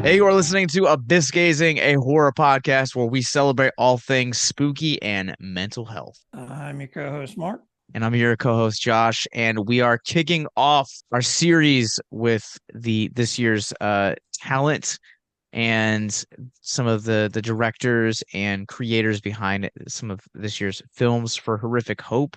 Hey, you are listening to Abyss Gazing, a horror podcast where we celebrate all things spooky and mental health. I'm your co-host, Mark. And I'm your co-host Josh, and we are kicking off our series with the this year's talent and some of the directors and creators behind some of this year's films for Horrific Hope.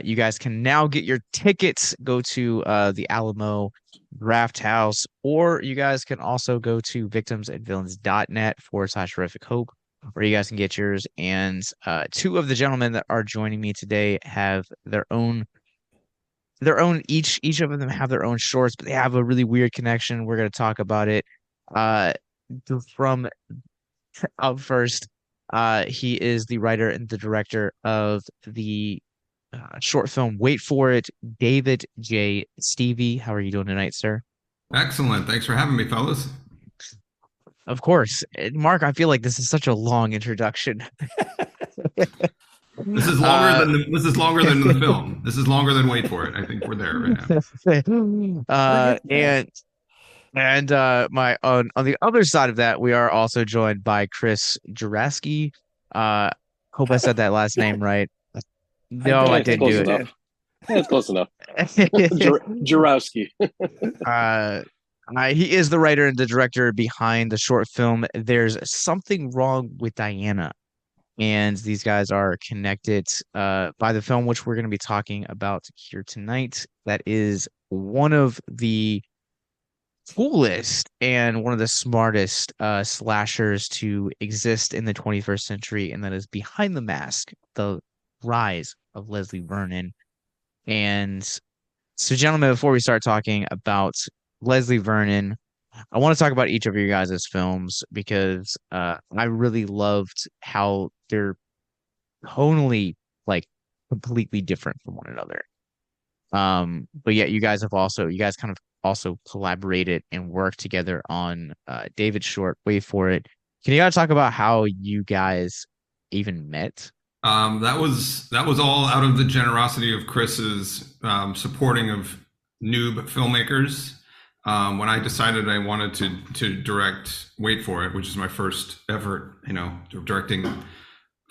You guys can now get your tickets. Go to the Alamo Draft House, or you guys can also go to victimsandvillains.net/horrific hope, where you guys can get yours. And two of the gentlemen that are joining me today have their own each of them have their own shorts, but they have a really weird connection. We're going to talk about it. Uh, from up first, he is the writer and the director of the short film Wait For It, David-J-Stieve. How are you doing tonight, sir? Excellent. Thanks for having me, fellas. Of course. Mark, I feel like this is such a long introduction. This is longer than the film. This is longer than Wait For It. I think we're there right now. And my on the other side of that, we are also joined by chris-gierowski. Hope I said that last name right. No, I It's didn't close do it. enough. Yeah, it's close enough. Jarowski. He is the writer and the director behind the short film There's Something Wrong with Diana. And these guys are connected by the film, which we're going to be talking about here tonight. That is one of the coolest and one of the smartest slashers to exist in the 21st century, and that is Behind the Mask, the rise of Leslie Vernon. And so, gentlemen, before we start talking about Leslie Vernon, I want to talk about each of your guys' films because I really loved how they're tonally like completely different from one another. But yet you guys kind of also collaborated and worked together on David's short, Wait For It. Can you guys talk about how you guys even met? That was all out of the generosity of Chris's supporting of noob filmmakers. When I decided I wanted to direct Wait For It, which is my first ever, directing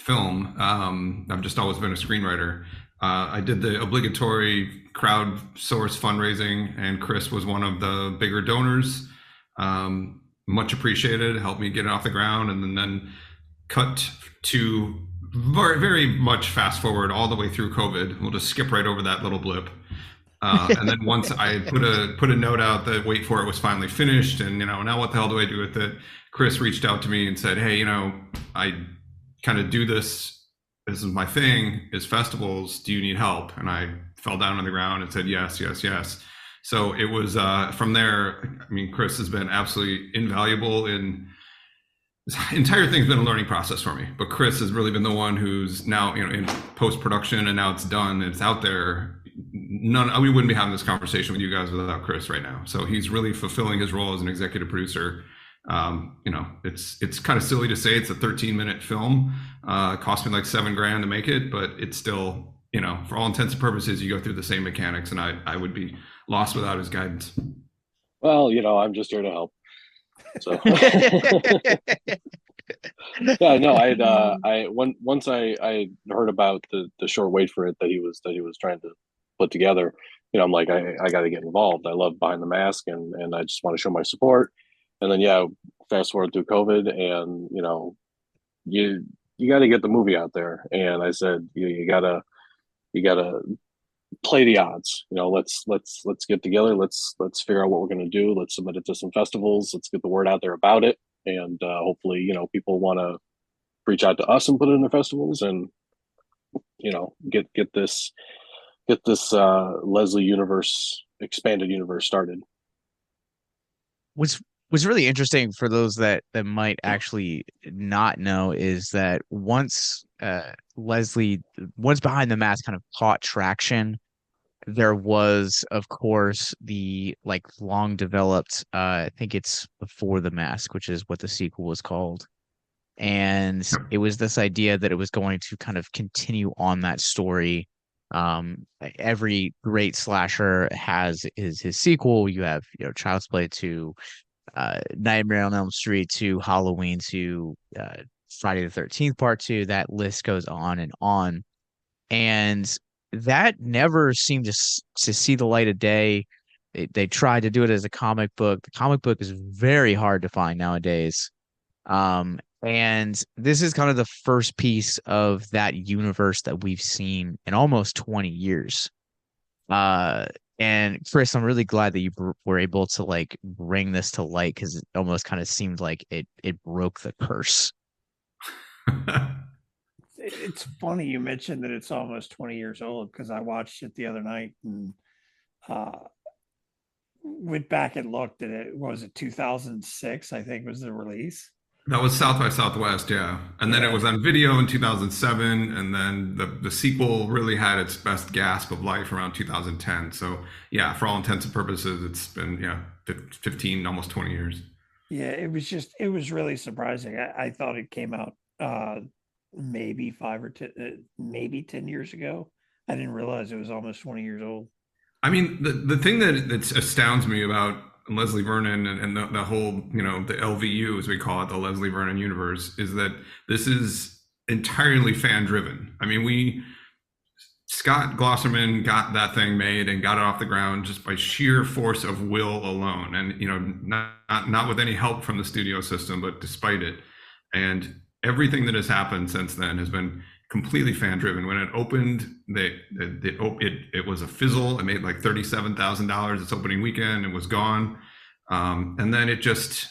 film. I've just always been a screenwriter. I did the obligatory crowdsource fundraising, and Chris was one of the bigger donors. Much appreciated, helped me get it off the ground, and then cut to very, very much fast forward all the way through COVID. We'll just skip right over that little blip. And then once I put a note out that Wait For It was finally finished, and now what the hell do I do with it? Chris reached out to me and said, "Hey, I kind of do this. This is my thing. Is festivals. Do you need help?" And I fell down on the ground and said, "Yes, yes, yes." So it was from there. I mean, Chris has been absolutely invaluable in this entire thing's been a learning process for me. But Chris has really been the one who's now in post production, and now it's done. It's out there. We wouldn't be having this conversation with you guys without Chris right now. So he's really fulfilling his role as an executive producer. It's kind of silly to say it's a 13-minute film. It cost me like $7,000 to make it, but it's still, for all intents and purposes, you go through the same mechanics, and I would be lost without his guidance. Well, I'm just here to help. So yeah, no, once I heard about the short Wait For It that he was trying to put together, I'm like, I got to get involved. I love Behind the Mask, and I just want to show my support. And then fast forward through COVID, and you got to get the movie out there. And I said, you gotta play the odds. Let's get together. Let's figure out what we're gonna do. Let's submit it to some festivals. Let's get the word out there about it, and hopefully, people want to reach out to us and put it in the festivals, and get this Leslie universe, expanded universe started. Was really interesting for those that might actually not know is that once Behind the Mask kind of caught traction, there was, of course, the long developed I think it's Before the Mask, which is what the sequel was called. And it was this idea that it was going to kind of continue on that story. Every great slasher has his sequel. You have Child's Play 2, Nightmare on Elm Street to Halloween to Friday the 13th Part 2. That list goes on and on. And that never seemed to see the light of day. They tried to do it as a comic book. The comic book is very hard to find nowadays. And this is kind of the first piece of that universe that we've seen in almost 20 years. Uh, and Chris, I'm really glad that you were able to like bring this to light because it almost kind of seemed like it broke the curse. It's funny you mentioned that it's almost 20 years old because I watched it the other night and uh, went back and looked at it. What was it, 2006? I think was the release. That was South by Southwest, yeah. And then it was on video in 2007, and then the sequel really had its best gasp of life around 2010. So yeah, for all intents and purposes, it's been 15, almost 20 years. Yeah, it was really surprising. I thought it came out maybe 10 years ago. I didn't realize it was almost 20 years old. I mean, the thing that astounds me about Leslie Vernon and the whole, the LVU, as we call it, the Leslie Vernon Universe, is that this is entirely fan driven. I mean, Scott Glosserman got that thing made and got it off the ground just by sheer force of will alone. And, not with any help from the studio system, but despite it. And everything that has happened since then has been completely fan driven. When it opened, it was a fizzle. It made like $37,000 its opening weekend and was gone. And then it just,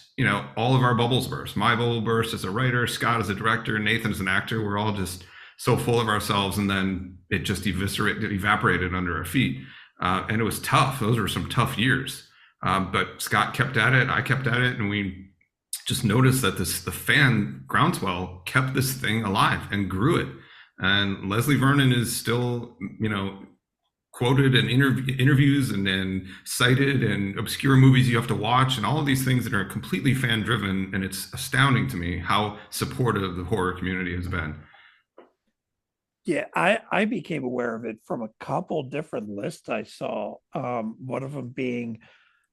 all of our bubbles burst. My bubble burst as a writer, Scott as a director, Nathan as an actor. We're all just so full of ourselves, and then it just evaporated under our feet. And it was tough. Those were some tough years. But Scott kept at it. I kept at it, and we just noticed that the fan groundswell kept this thing alive and grew it. And Leslie Vernon is still, quoted in interviews and then cited in obscure movies you have to watch and all of these things that are completely fan driven. And it's astounding to me how supportive the horror community has been. Yeah, I became aware of it from a couple different lists I saw. One of them being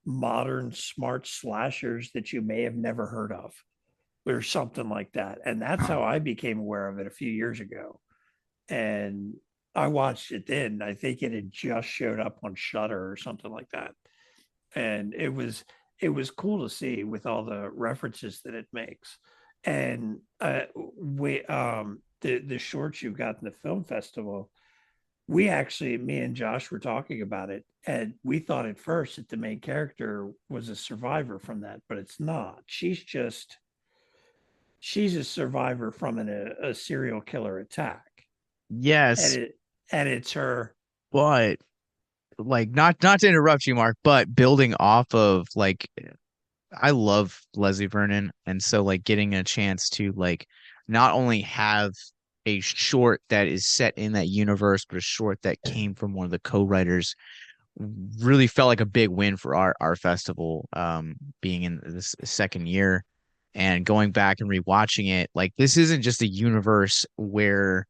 modern smart slashers that you may have never heard of or something like that. And that's how I became aware of it a few years ago. And I watched it then. I think it had just showed up on Shudder or something like that. And it was cool to see with all the references that it makes. And the shorts you got in the film festival, me and Josh were talking about it, and we thought at first that the main character was a survivor from that, but it's not. She's a survivor from a serial killer attack. Yes, and it's her. But like, not to interrupt you, Mark, but building off of like, I love Leslie Vernon, and so like getting a chance to like not only have a short that is set in that universe, but a short that came from one of the co-writers really felt like a big win for our festival, being in this second year and going back and rewatching it. Like, this isn't just a universe where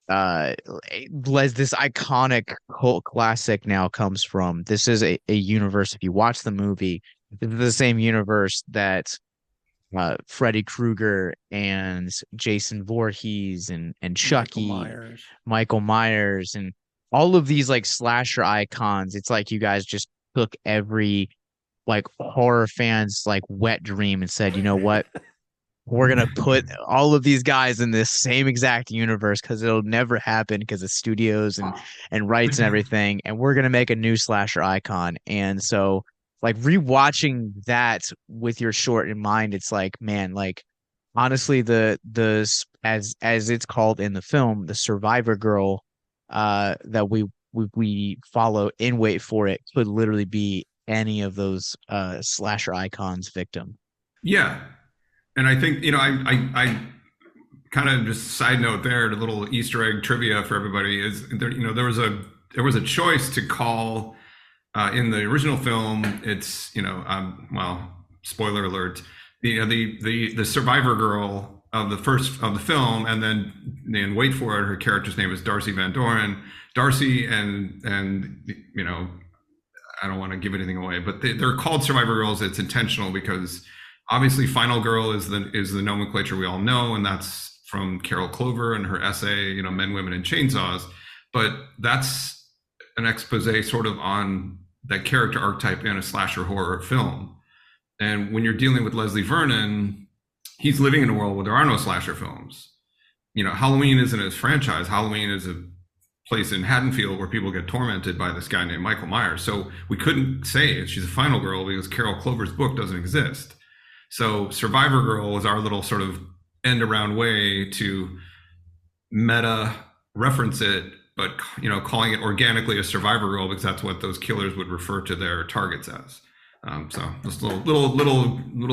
this iconic cult classic now comes from. This is a universe, if you watch the movie, this is the same universe that Freddy Krueger and Jason Voorhees and Chucky, Michael Myers, and all of these like slasher icons. It's like you guys just took every like horror fans like wet dream and said, you know what? We're gonna put all of these guys in this same exact universe because it'll never happen because of studios and rights and everything, and we're gonna make a new slasher icon. And so like rewatching that with your short in mind, it's like, man, like honestly, the as it's called in the film, the survivor girl that we follow in Wait for It could literally be any of those slasher icons victim. Yeah. And I think, I kind of just side note there, a little Easter egg trivia for everybody is there, there was a choice to call in the original film. It's, spoiler alert, the survivor girl of the film, and then Wait for It, her character's name is Darcy Van Doren. Darcy and I don't want to give anything away, but they're called Survivor Girls. It's intentional because obviously Final Girl is the nomenclature we all know, and that's from Carol Clover and her essay, Men, Women, and Chainsaws. But that's an expose sort of on that character archetype in a slasher horror film. And when you're dealing with Leslie Vernon, he's living in a world where there are no slasher films. Halloween isn't his franchise. Halloween is a place in Haddonfield where people get tormented by this guy named Michael Myers. So we couldn't say she's a Final Girl because Carol Clover's book doesn't exist. So Survivor Girl was our little sort of end around way to meta reference it, but calling it organically a Survivor Girl because that's what those killers would refer to their targets as. So just a little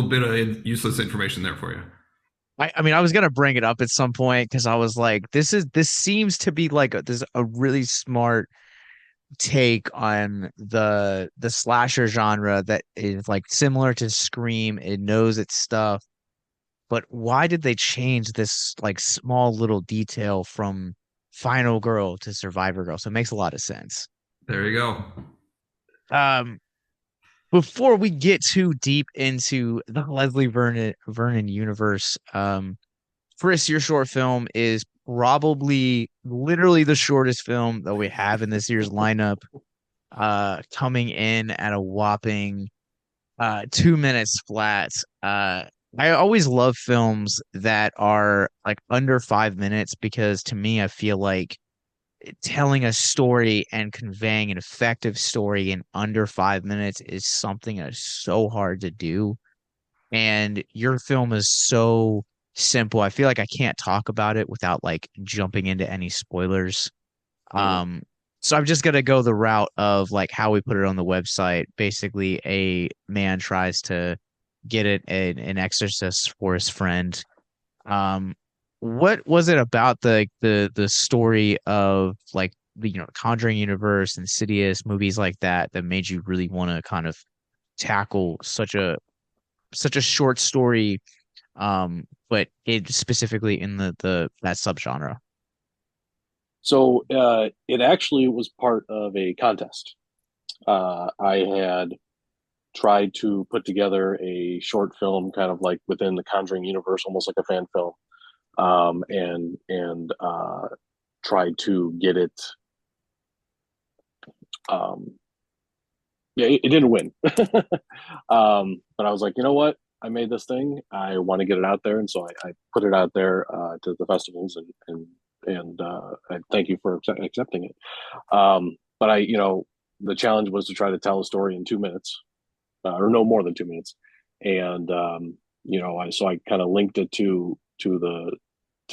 bit of useless information there for you. I mean, I was gonna bring it up at some point because I was like, this seems to be like a really smart take on the slasher genre that is like similar to Scream. It knows its stuff, but why did they change this like small little detail from Final Girl to Survivor Girl? So it makes a lot of sense. There you go. Before we get too deep into the Leslie Vernon universe, Chris, your short film is probably literally the shortest film that we have in this year's lineup, coming in at a whopping 2 minutes flat. I always love films that are like under 5 minutes because to me, I feel like telling a story and conveying an effective story in under 5 minutes is something that is so hard to do. And your film is so simple. I feel like I can't talk about it without like jumping into any spoilers. Um, so I'm just gonna go the route of like how we put it on the website. Basically, a man tries to get an exorcist for his friend. Um, what was it about the story of like the Conjuring universe, Insidious, movies like that made you really want to kind of tackle such a short story, but it specifically in that subgenre? So it actually was part of a contest. I had tried to put together a short film, kind of like within the Conjuring universe, almost like a fan film, and tried to get it. Yeah, it didn't win, but I was like, you know what? I made this thing. I want to get it out there, and so I put it out there to the festivals, and I thank you for accepting it. But the challenge was to try to tell a story in 2 minutes, or no more than 2 minutes, and I kind of linked it to the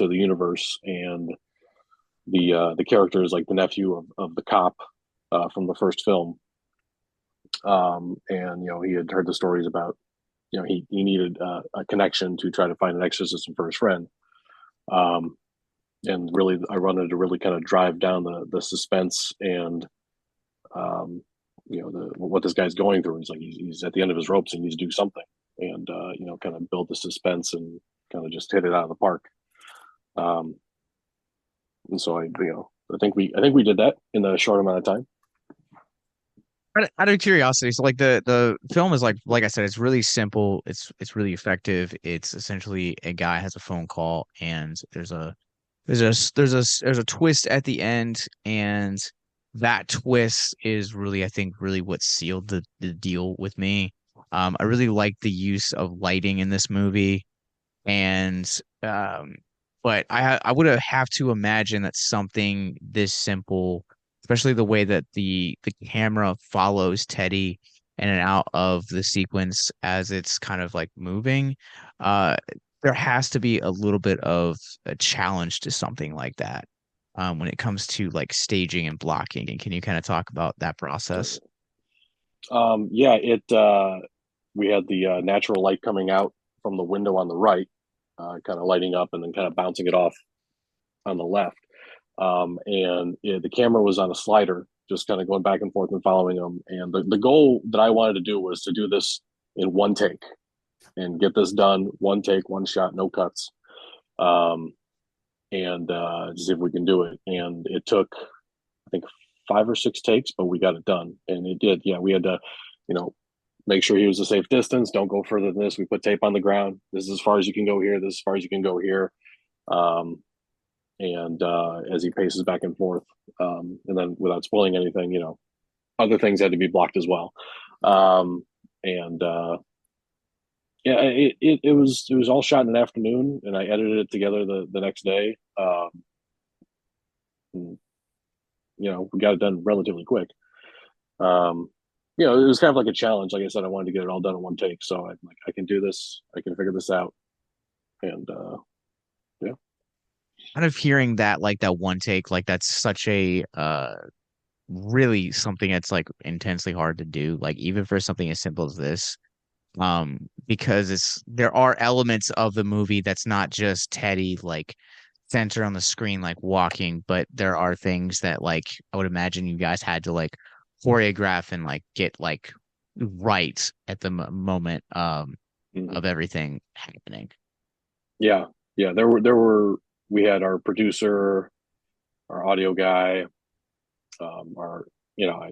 universe, and the character is like the nephew of the cop from the first film, and he had heard the stories about he needed a connection to try to find an exorcism for his friend. And really, I wanted to really kind of drive down the suspense and what this guy's going through. He's like he's at the end of his ropes and he needs to do something, and kind of build the suspense and kind of just hit it out of the park. And so I think we did that in a short amount of time. Out of curiosity, so like the film is like I said, it's really simple. It's really effective. It's essentially a guy has a phone call and there's a twist at the end, and that twist is really, I think, really what sealed the deal with me. I really like the use of lighting in this movie, and but I would have to imagine that something this simple, especially the way that the camera follows Teddy in and out of the sequence as it's kind of like moving, there has to be a little bit of a challenge to something like that, when it comes to like staging and blocking. And can you kind of talk about that process? Yeah, we had the natural light coming out from the window on the right, kind of lighting up and then kind of bouncing it off on the left. The camera was on a slider, just kind of going back and forth and following them. And the goal that I wanted to do was to do this in one take and get this done, one take, one shot, no cuts, and see if we can do it. And it took, I think, 5 or 6 takes, but we got it done, and it did. Yeah, we had to, you know, make sure he was a safe distance. Don't go further than this. We put tape on the ground. This is as far as you can go here. This is as far as you can go here. And as he paces back and forth, and then without spoiling anything, you know, other things had to be blocked as well. And yeah, it was all shot in an afternoon, and I edited it together the next day. And, you know, we got it done relatively quick. You know, it was kind of like a challenge. Like I said, I wanted to get it all done in one take, so I'm like, I can do this. I can figure this out. And yeah, Kind of hearing that, like that one take, like that's such a really something that's like intensely hard to do, like even for something as simple as this. Because there are elements of the movie that's not just Teddy like center on the screen like walking, but there are things that like I would imagine you guys had to like choreograph and like get like right at the moment of everything happening. yeah, yeah. There were we had our producer, our audio guy, our, you know,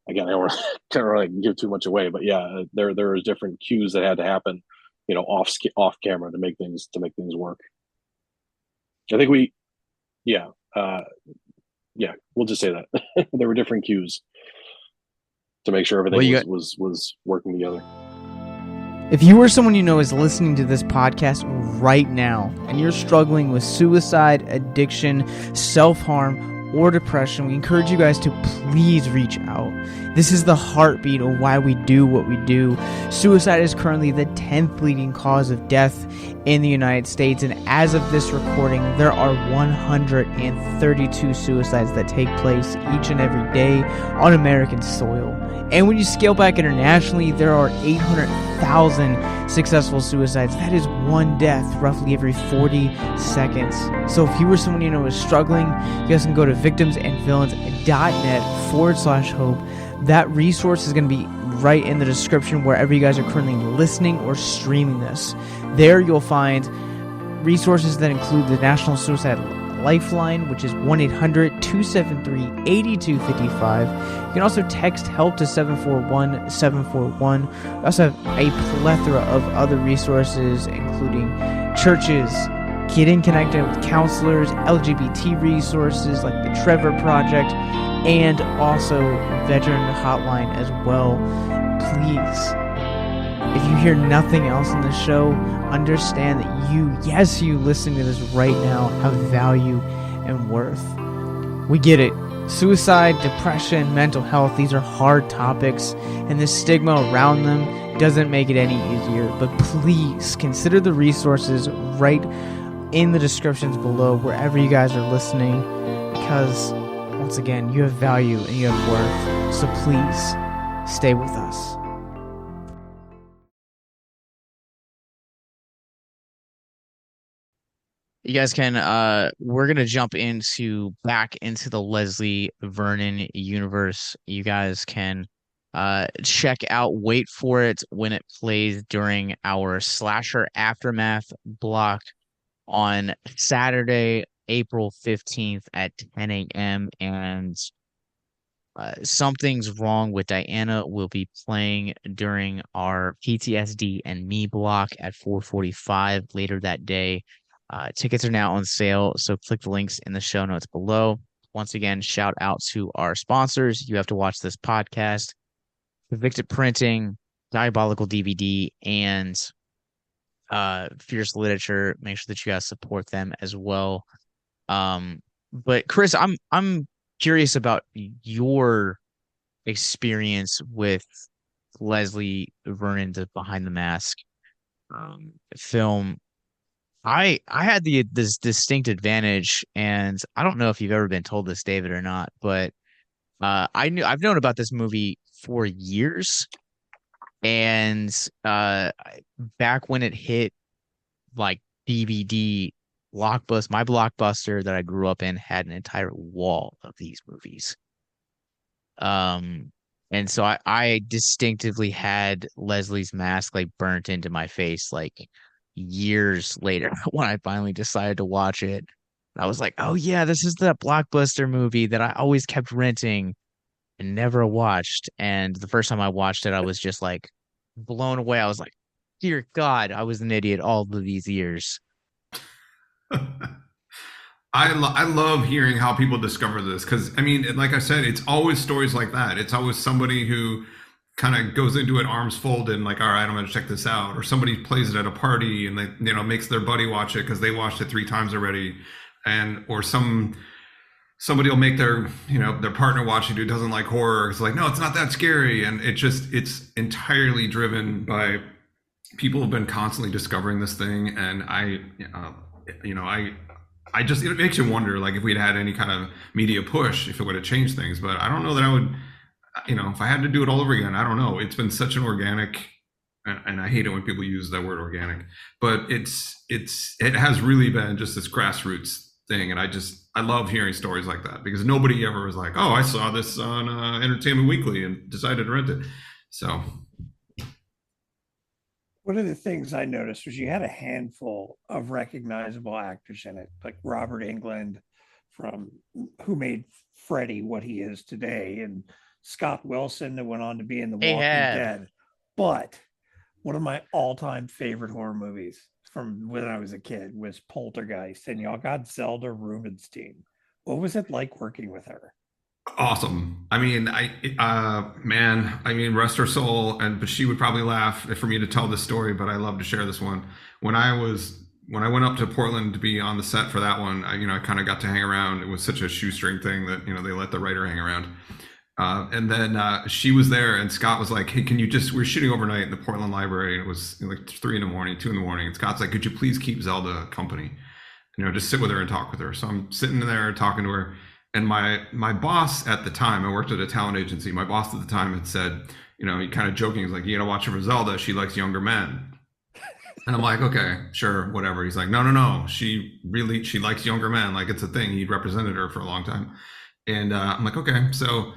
again, I don't can't really give too much away, but yeah, there was different cues that had to happen, you know, off camera to make things work. I think yeah, yeah, we'll just say that there were different cues to make sure everything was working together. If you or someone you know is listening to this podcast right now and you're struggling with suicide, addiction, self-harm, or depression, we encourage you guys to please reach out. This is the heartbeat of why we do what we do. Suicide is currently the 10th leading cause of death in the United States, and as of this recording, there are 132 suicides that take place each and every day on American soil. And when you scale back internationally, there are 800,000 successful suicides. That is one death roughly every 40 seconds. So if you or someone you know is struggling, you guys can go to victimsandvillains.net/hope. That resource is going to be right in the description wherever you guys are currently listening or streaming this. There you'll find resources that include the National Suicide Lifeline, which is 1-800-273-8255. You can also text HELP to 741-741. We also have a plethora of other resources, including churches, getting connected with counselors, LGBT resources like the Trevor Project, and also veteran hotline as well. Please, if you hear nothing else in the show, understand that you listening to this right now have value and worth. We get it. Suicide, depression, mental health, these are hard topics, and the stigma around them doesn't make it any easier. But please consider the resources right in the descriptions below wherever you guys are listening, because once again, you have value and you have worth. So please stay with us. You guys can we're gonna jump back into the Leslie Vernon universe. You guys can check out, wait for it when it plays during our Slasher Aftermath block on Saturday, April 15th at 10 a.m. And Something's Wrong with Diana will be playing during our PTSD and Me block at 4:45 later that day. Tickets are now on sale, so click the links in the show notes below. Once again, shout out to our sponsors. You have to watch this podcast, Victor Printing, Diabolical DVD, and Fierce Literature. Make sure that you guys support them as well. But Chris, I'm curious about your experience with Leslie Vernon, the Behind the Mask film. I had this distinct advantage, and I don't know if you've ever been told this, David, or not, but I've known about this movie for years, and back when it hit like DVD Blockbuster, my Blockbuster that I grew up in had an entire wall of these movies. And so I distinctively had Leslie's Mask like burnt into my face like years later when I finally decided to watch it. I was like, oh yeah, this is that Blockbuster movie that I always kept renting. never watched. And the first time I watched it, I was just like blown away. I was like, dear God, I was an idiot all of these years. I love hearing how people discover this because, I mean, like I said, it's always stories like that. It's always somebody who kind of goes into it arms folded and like, all right, I'm going to check this out. Or somebody plays it at a party and they, makes their buddy watch it because they watched it 3 times already. And, or somebody will make their, their partner watch it who doesn't like horror. It's like, no, it's not that scary. And it's entirely driven by people who've been constantly discovering this thing. And it makes you wonder, like, if we'd had any kind of media push, if it would have changed things. But I don't know that I would, if I had to do it all over again, I don't know. It's been such an organic, and I hate it when people use that word organic, but it has really been just this grassroots thing. And I love hearing stories like that because nobody ever was like, oh, I saw this on Entertainment Weekly and decided to rent it. So. One of the things I noticed was you had a handful of recognizable actors in it, like Robert-Englund, who made Freddy what he is today, and Scott Wilson, that went on to be in The Walking Dead. But one of my all-time favorite horror movies from when I was a kid was Poltergeist, and y'all got Zelda Rubinstein. What was it like working with her? Awesome. I mean, rest her soul. But she would probably laugh for me to tell this story, but I love to share this one. When I went up to Portland to be on the set for that one, I kind of got to hang around. It was such a shoestring thing that, they let the writer hang around. And then she was there and Scott was like, hey, we're shooting overnight in the Portland library. And it was like 3 in the morning, 2 in the morning. And Scott's like, could you please keep Zelda company? Just sit with her and talk with her. So I'm sitting there talking to her. And my boss at the time, I worked at a talent agency. My boss at the time had said, he kind of joking, he's like, you got to watch her for Zelda. She likes younger men. And I'm like, okay, sure, whatever. He's like, no. She likes younger men. Like, it's a thing. He'd represented her for a long time. And I'm like, okay. So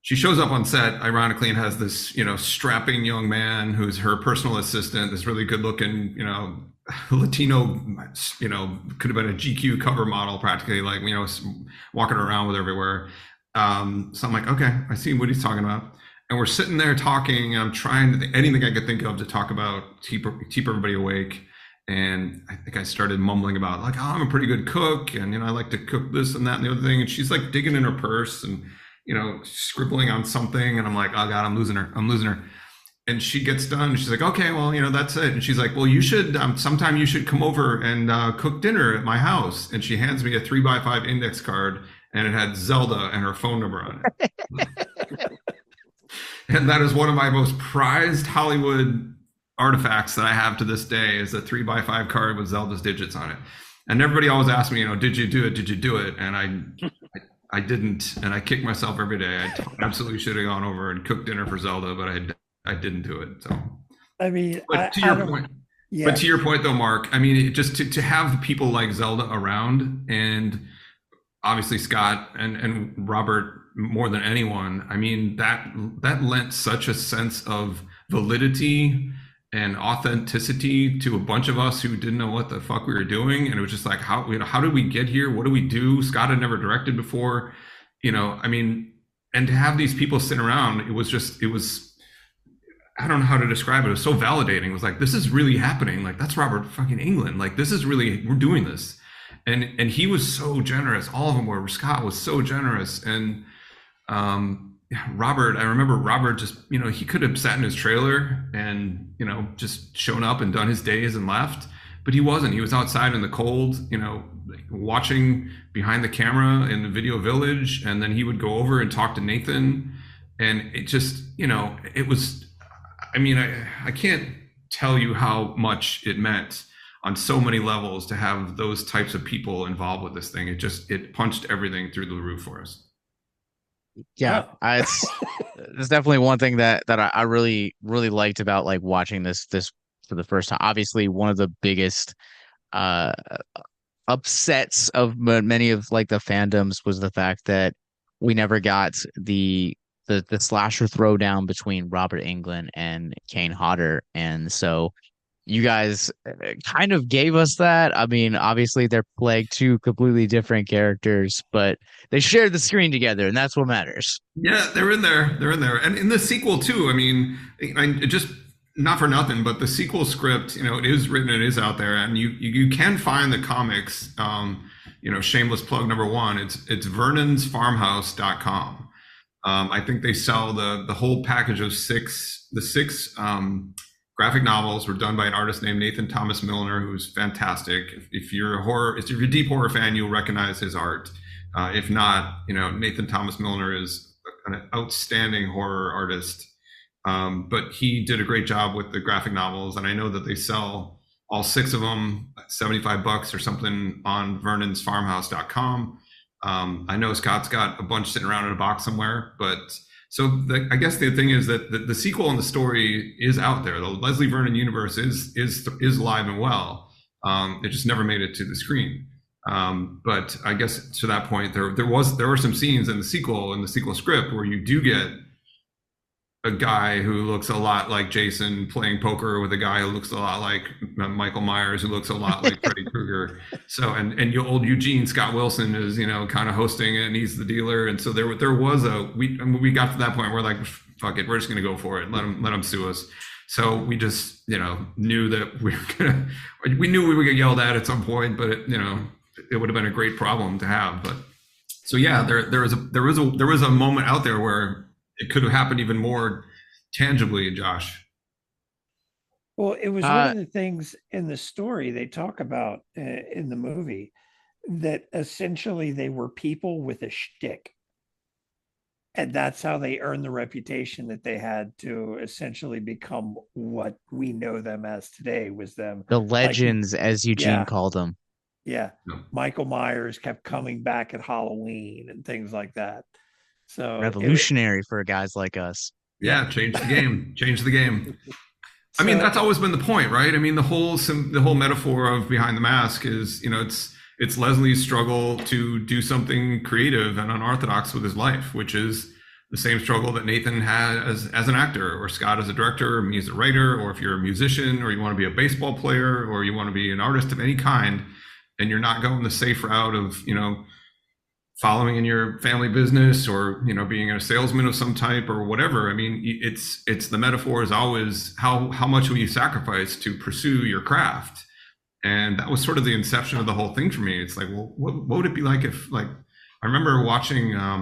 she shows up on set, ironically, and has this, strapping young man who's her personal assistant, this really good looking, Latino, could have been a GQ cover model practically, like, walking around with everywhere. So I'm like, okay, I see what he's talking about. And we're sitting there talking. I'm trying to think anything I could think of to talk about, keep everybody awake. And I think I started mumbling about like, oh, I'm a pretty good cook. And, I like to cook this and that and the other thing. And she's like digging in her purse and, scribbling on something. And I'm like, oh God, I'm losing her. And she gets done. She's like, okay, well, that's it. And she's like, well, you should, sometime you should come over and cook dinner at my house. And she hands me a 3x5 index card and it had Zelda and her phone number on it. And that is one of my most prized Hollywood artifacts that I have to this day is a 3x5 card with Zelda's digits on it. And everybody always asks me, did you do it? Did you do it? And I didn't. And I kick myself every day. I absolutely should have gone over and cooked dinner for Zelda, but I didn't do it. So, I mean, but to your point though, Mark, I mean, just to have people like Zelda around and obviously Scott and Robert more than anyone, I mean, that lent such a sense of validity and authenticity to a bunch of us who didn't know what the fuck we were doing. And it was just like, how did we get here? What do we do? Scott had never directed before, I mean, and to have these people sit around, it was, I don't know how to describe it. It was so validating. It was like, this is really happening. Like, that's Robert fucking Englund. Like, this is really, we're doing this. And he was so generous. All of them were. Scott was so generous. And Robert, I remember Robert just, he could have sat in his trailer and, just shown up and done his days and left. But he wasn't. He was outside in the cold, watching behind the camera in the video village. And then he would go over and talk to Nathan. And it just, it was, I mean, I can't tell you how much it meant on so many levels to have those types of people involved with this thing. It punched everything through the roof for us. Yeah, it's definitely one thing that I really, really liked about like watching this for the first time. Obviously, one of the biggest upsets of many of like the fandoms was the fact that we never got the slasher throwdown between Robert Englund and Kane Hodder. And so you guys kind of gave us that. I mean, obviously they're playing two completely different characters, but they share the screen together, and that's what matters. Yeah, they're in there. They're in there, and in the sequel too. I mean, I just not for nothing, but the sequel script, it is written, it is out there, and you can find the comics. Shameless plug number one. It's vernonsfarmhouse.com. I think they sell the whole package of six graphic novels were done by an artist named Nathan Thomas Milner, who's fantastic. If you're a deep horror fan, you'll recognize his art. If not, Nathan Thomas Milner is an outstanding horror artist. But he did a great job with the graphic novels, and I know that they sell all six of them, $75 or something on vernonsfarmhouse.com. I know Scott's got a bunch sitting around in a box somewhere, but I guess the thing is that the sequel and the story is out there. The Leslie Vernon Universe is alive and well. It just never made it to the screen. But I guess to that point, there were some scenes in the sequel script where you do get a guy who looks a lot like Jason playing poker with a guy who looks a lot like Michael Myers, who looks a lot like Freddy Krueger. So, and old Eugene Scott Wilson is, kind of hosting it, and he's the dealer. And so there was we got to that point where like, fuck it, we're just going to go for it. Let them sue us. So we just, knew that we knew we would get yelled at some point, but it would have been a great problem to have. But so, yeah, there was a moment out there where it could have happened even more tangibly, Josh. Well, it was one of the things in the story they talk about in the movie, that essentially they were people with a shtick. And that's how they earned the reputation that they had to essentially become what we know them as today, was them. The legends, as Eugene called them. Yeah. Michael Myers kept coming back at Halloween and things like that. So revolutionary for guys like us. Yeah, change the game. Change the game. I mean, that's always been the point, right? I mean, the whole metaphor of Behind the Mask is, it's Leslie's struggle to do something creative and unorthodox with his life, which is the same struggle that Nathan had as an actor, or Scott as a director, or me as a writer, or if you're a musician, or you want to be a baseball player, or you want to be an artist of any kind, and you're not going the safe route of, following in your family business, or being a salesman of some type or whatever. I mean, it's the metaphor is always how much will you sacrifice to pursue your craft. And that was sort of the inception of the whole thing for me. It's like, well, what would it be like if, like, I remember watching I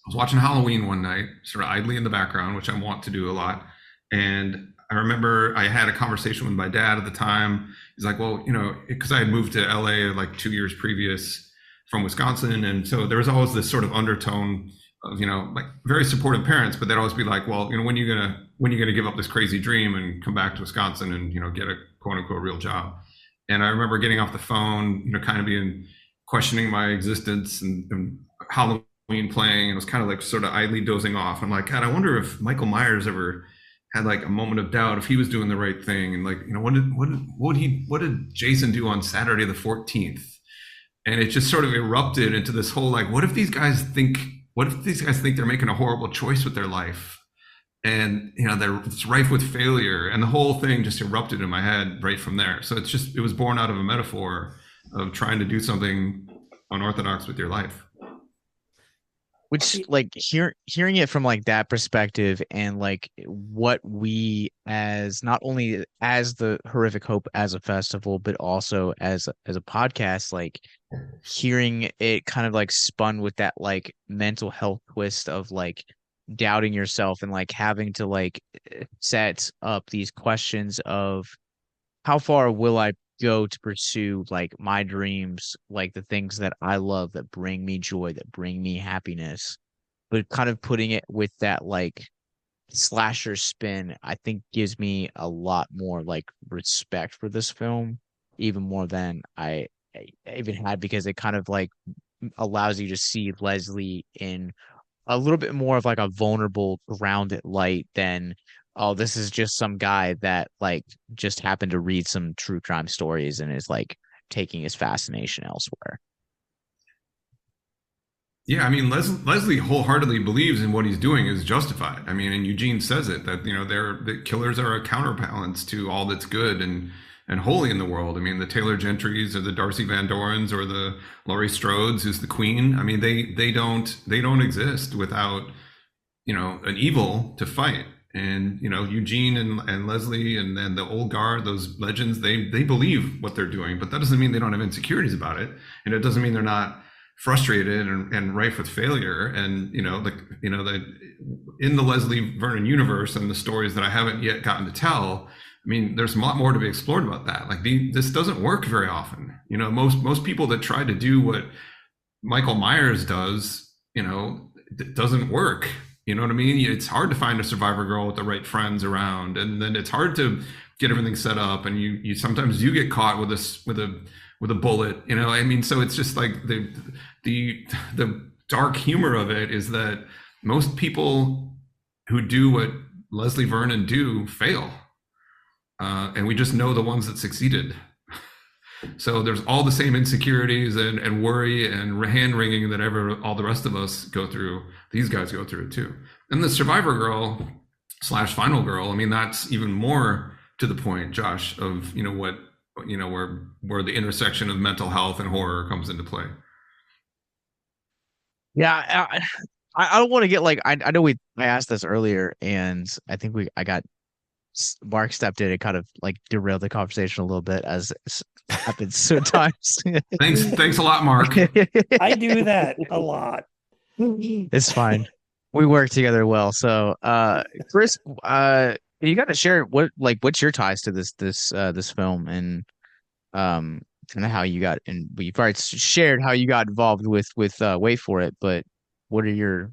was watching Halloween one night, sort of idly in the background, which I want to do a lot, and I remember I had a conversation with my dad at the time. He's like, well, because I had moved to LA like 2 years previous from Wisconsin. And so there was always this sort of undertone of, like very supportive parents, but they'd always be like, well, when are you gonna give up this crazy dream and come back to Wisconsin and, get a quote unquote real job? And I remember getting off the phone, kind of questioning my existence and Halloween playing, and it was kind of like sort of idly dozing off. I'm like, God, I wonder if Michael Myers ever had like a moment of doubt if he was doing the right thing. And like, what did Jason do on Saturday the 14th? And it just sort of erupted into this whole, like, what if these guys think they're making a horrible choice with their life? And, it's rife with failure. And the whole thing just erupted in my head right from there. So it was born out of a metaphor of trying to do something unorthodox with your life. Which, like, hearing it from like that perspective, and like what we, as not only as the Horrific Hope as a festival, but also as a podcast, like hearing it kind of like spun with that like mental health twist of like doubting yourself and like having to like set up these questions of how far will I go to pursue like my dreams, like the things that I love, that bring me joy, that bring me happiness, but kind of putting it with that like slasher spin, I think gives me a lot more like respect for this film, even more than I even had, because it kind of like allows you to see Leslie in a little bit more of like a vulnerable, grounded light than, oh, this is just some guy that like just happened to read some true crime stories and is like taking his fascination elsewhere. Yeah, I mean, Leslie wholeheartedly believes in what he's doing is justified. I mean, and Eugene says it that the killers are a counterbalance to all that's good and holy in the world. I mean, the Taylor Gentrys or the Darcy Van Dorens or the Laurie Strodes, who's the queen. I mean, they don't exist without an evil to fight. And Eugene and Leslie and then the old guard, those legends, they believe what they're doing, but that doesn't mean they don't have insecurities about it, and it doesn't mean they're not frustrated and rife with failure. And the in the Leslie Vernon universe and the stories that I haven't yet gotten to tell, I mean, there's a lot more to be explored about that. Like this doesn't work very often. Most people that try to do what Michael Myers does, it doesn't work. You know what I mean? It's hard to find a survivor girl with the right friends around, and then it's hard to get everything set up. And you sometimes do get caught with a bullet. I mean, so it's just like the dark humor of it is that most people who do what Leslie Vernon do fail, and we just know the ones that succeeded. So there's all the same insecurities and worry and hand wringing that all the rest of us go through. These guys go through it too. And the survivor girl / final girl, I mean, that's even more to the point, Josh, of where the intersection of mental health and horror comes into play. Yeah, I don't want to get like I know I asked this earlier, and I think I got Mark stepped in and kind of like derailed the conversation a little bit, as happens sometimes. Thanks a lot, Mark. I do that a lot. It's fine. We work together well. So, Chris, you got to share what's your ties to this film, and kind of how you got, and you've already shared how you got involved with Wait for It, but what's your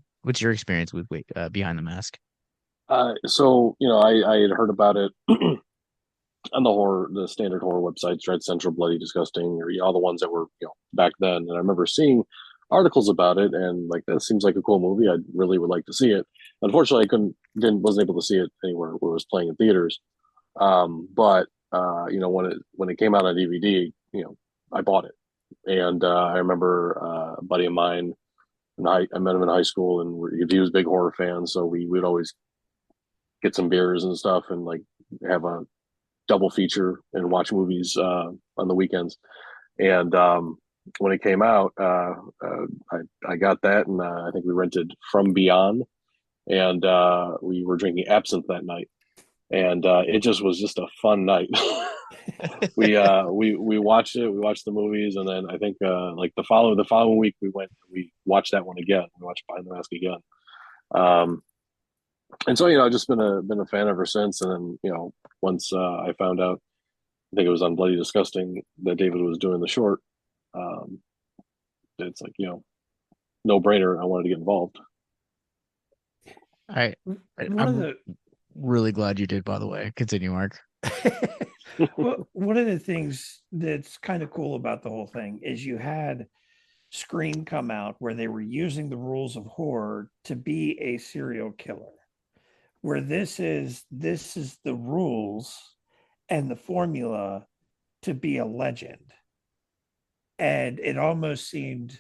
experience with Behind the Mask? So I had heard about it on the standard horror websites, Dread Central, Bloody Disgusting, or all the ones that were back then. And I remember seeing articles about it, and like, that seems like a cool movie. I really would like to see it. Unfortunately, I wasn't able to see it anywhere where it was playing in theaters. But when it came out on DVD, I bought it, and I remember a buddy of mine. I met him in high school, and he was a big horror fan, so we would always get some beers and stuff, and like have a double feature and watch movies on the weekends. And when it came out, I got that, and I think we rented From Beyond, and we were drinking absinthe that night, and it was just a fun night. we watched it. We watched the movies, and then I think like the following week we watched that one again. We watched Behind the Mask again. And so I've just been a fan ever since. And then once I found out, I think it was on Bloody Disgusting, that David was doing the short. It's like no brainer. I wanted to get involved. I'm really glad you did. By the way, continue, Mark. Well, one of the things that's kind of cool about the whole thing is you had Scream come out, where they were using the rules of horror to be a serial killer, where this is the rules and the formula to be a legend. And it almost seemed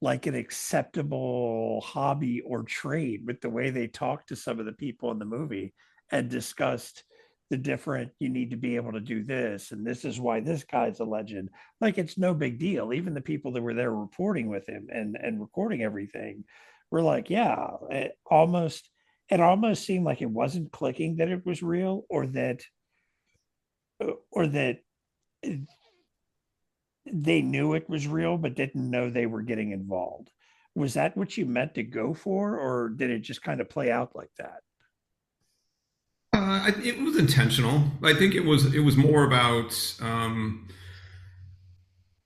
like an acceptable hobby or trade with the way they talked to some of the people in the movie and discussed the different, you need to be able to do this, and this is why this guy's a legend. Like, it's no big deal. Even the people that were there reporting with him and recording everything were like, yeah, it almost seemed like it wasn't clicking that it was real, or that they knew it was real but didn't know they were getting involved. Was that what you meant to go for, or did it just kind of play out like that? It was intentional. I think it was more about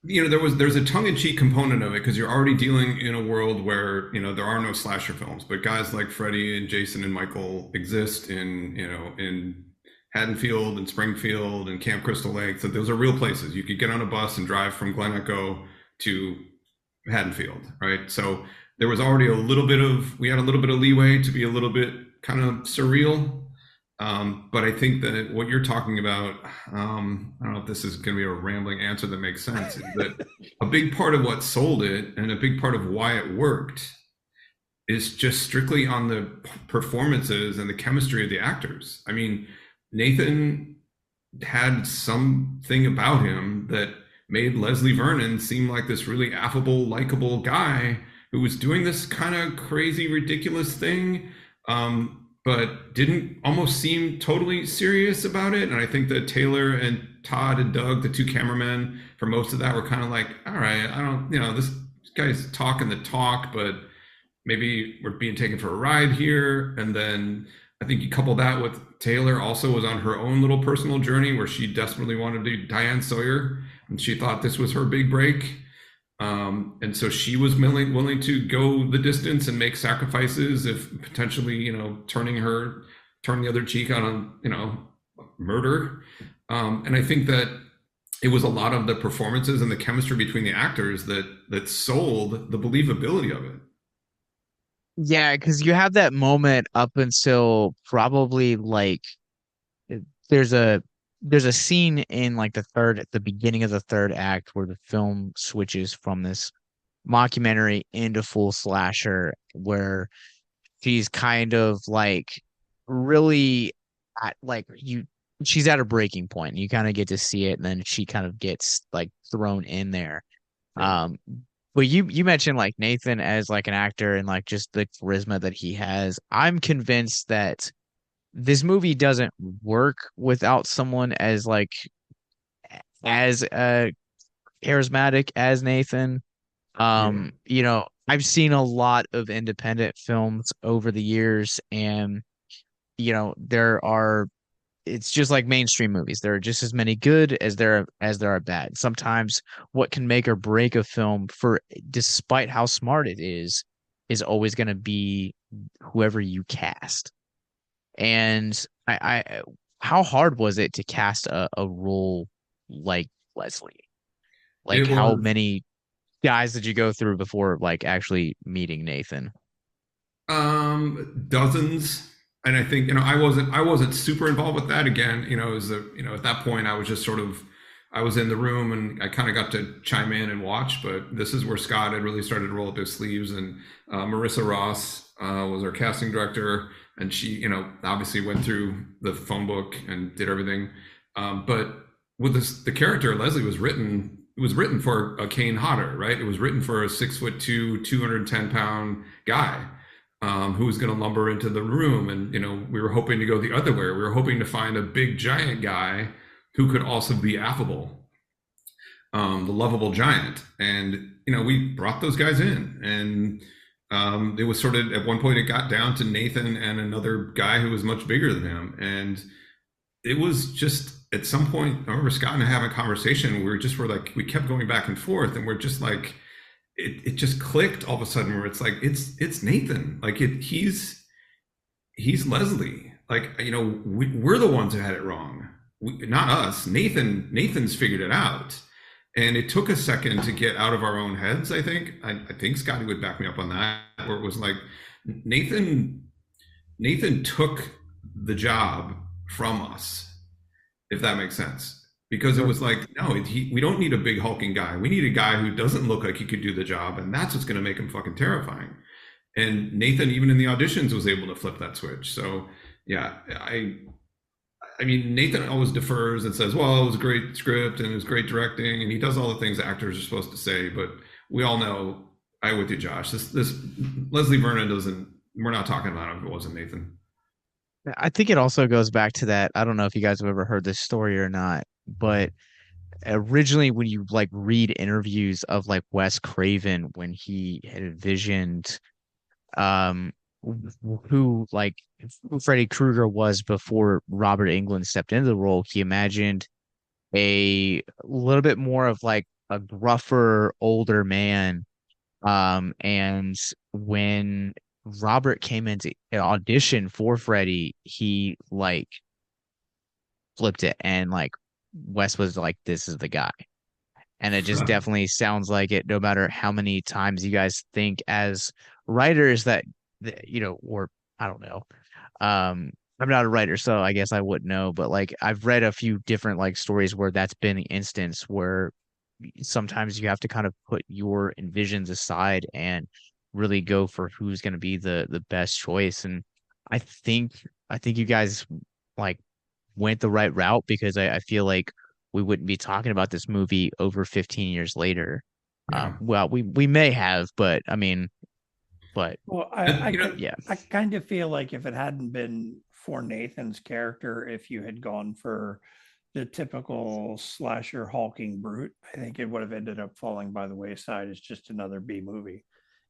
there's a tongue-in-cheek component of it, because you're already dealing in a world where there are no slasher films, but guys like Freddy and Jason and Michael exist in Haddonfield and Springfield and Camp Crystal Lake. So those are real places. You could get on a bus and drive from Glen Echo to Haddonfield, right? So there was already we had a little bit of leeway to be a little bit kind of surreal. But I think that what you're talking about, I don't know if this is going to be a rambling answer that makes sense, is that a big part of what sold it and a big part of why it worked is just strictly on the performances and the chemistry of the actors. I mean, Nathan had something about him that made Leslie Vernon seem like this really affable, likable guy who was doing this kind of crazy, ridiculous thing, but didn't almost seem totally serious about it. And I think that Taylor and Todd and Doug, the two cameramen, for most of that were kind of like, all right, I don't, this guy's talking the talk, but maybe we're being taken for a ride here. And then I think you couple that with Taylor also was on her own little personal journey where she desperately wanted to do Diane Sawyer, and she thought this was her big break. And so she was willing to go the distance and make sacrifices if potentially, turning the other cheek on, murder. And I think that it was a lot of the performances and the chemistry between the actors that sold the believability of it. Yeah, because you have that moment up until probably like there's a scene in like at the beginning of the third act where the film switches from this mockumentary into full slasher where she's kind of like really at like she's at a breaking point. You kind of get to see it, and then she kind of gets like thrown in there. Yeah. But you mentioned like Nathan as like an actor and like just the charisma that he has. I'm convinced that this movie doesn't work without someone as like as charismatic as Nathan. I've seen a lot of independent films over the years, and there are it's just like mainstream movies. There are just as many good as there are bad. Sometimes what can make or break a film for despite how smart it is always going to be whoever you cast. And I how hard was it to cast a role like Leslie? Like It how was many guys did you go through before like actually meeting Nathan? dozens. And I think, I wasn't super involved with that. Again, at that point I was just sort of, I was in the room and I kind of got to chime in and watch, but this is where Scott had really started to roll up his sleeves. And Marissa Ross was our casting director, and she, obviously went through the phone book and did everything. But with the character Leslie it was written for a Kane Hodder, right? It was written for a 6'2", 210-pound guy who was going to lumber into the room. And, we were hoping to go the other way. We were hoping to find a big giant guy who could also be affable, the lovable giant. And, we brought those guys in, and it was sort of, at one point it got down to Nathan and another guy who was much bigger than him. And it was just, at some point, I remember Scott and I having a conversation. We kept going back and forth, and we're just like, it just clicked all of a sudden where it's like, it's Nathan. Like he's Leslie. Like, we're the ones who had it wrong. Not us. Nathan's figured it out. And it took a second to get out of our own heads, I think. I think Scotty would back me up on that, where it was like, Nathan took the job from us, if that makes sense. Because it was like, no, we don't need a big hulking guy. We need a guy who doesn't look like he could do the job, and that's what's going to make him fucking terrifying. And Nathan, even in the auditions, was able to flip that switch. So yeah, I mean, Nathan always defers and says, well, it was a great script and it was great directing, and he does all the things actors are supposed to say. But we all know, I with you, Josh, this Leslie Vernon doesn't. We're not talking about him if it wasn't Nathan. I think it also goes back to that. I don't know if you guys have ever heard this story or not, but originally when you like read interviews of like Wes Craven when he had envisioned um who Freddy Krueger was before Robert-Englund stepped into the role, he imagined a little bit more of like a gruffer older man. And when Robert came into audition for Freddy, he like flipped it, and like Wes was like, this is the guy. And it just definitely sounds like it, no matter how many times you guys think as writers that or I don't know, I'm not a writer, so I guess I wouldn't know, but like I've read a few different like stories where that's been the instance where sometimes you have to kind of put your envisions aside and really go for who's going to be the best choice. And I think I think you guys like went the right route because I feel like we wouldn't be talking about this movie over 15 years later. Yeah. Well, we may have, but I mean, but Well, And, you know, yeah. I kind of feel like if it hadn't been for Nathan's character, if you had gone for the typical slasher hulking brute, I think it would have ended up falling by the wayside as just another B movie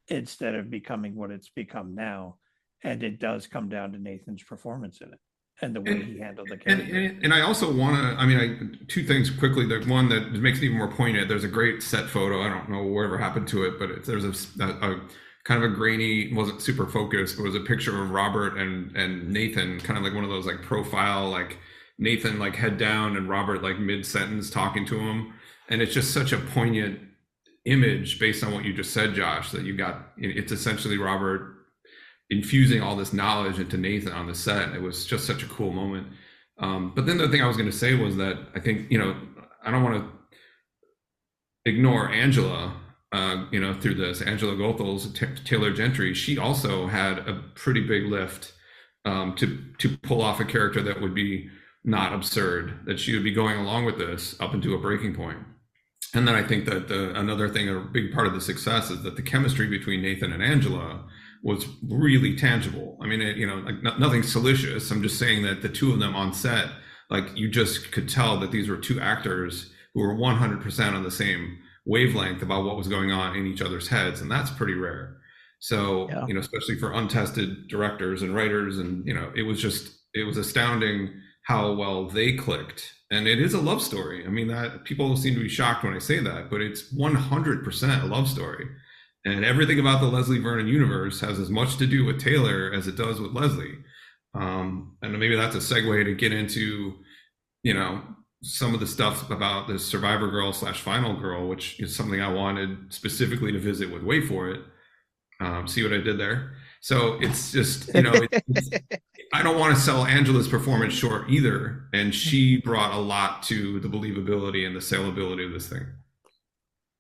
instead of becoming what it's become now. And it does come down to Nathan's performance in it and the way he handled the character. And I also want to, I mean, two things quickly. The one that makes it even more poignant, there's a great set photo. I don't know whatever happened to it, but there's a kind of a grainy, wasn't super focused, but it was a picture of Robert and Nathan, kind of like one of those like profile, like Nathan like head down and Robert like mid-sentence talking to him. And it's just such a poignant image based on what you just said, Josh, that you got, it's essentially Robert infusing all this knowledge into Nathan on the set. It was just such a cool moment. But then the thing I was going to say was that I think, I don't want to ignore Angela, through this. Angela Gothel's Taylor Gentry, she also had a pretty big lift to pull off a character that would be not absurd, that she would be going along with this up into a breaking point. And then I think that another thing, a big part of the success is that the chemistry between Nathan and Angela was really tangible. I mean, nothing salacious. I'm just saying that the two of them on set, like you just could tell that these were two actors who were 100% on the same wavelength about what was going on in each other's heads. And that's pretty rare. So, Yeah. Especially for untested directors and writers. And, it was astounding how well they clicked. And it is a love story. I mean, that people seem to be shocked when I say that, but it's 100% a love story. And everything about the Leslie Vernon universe has as much to do with Taylor as it does with Leslie. And maybe that's a segue to get into, some of the stuff about the Survivor Girl / Final Girl, which is something I wanted specifically to visit with Wait For It. See what I did there? So it's just, I don't want to sell Angela's performance short either. And she brought a lot to the believability and the saleability of this thing.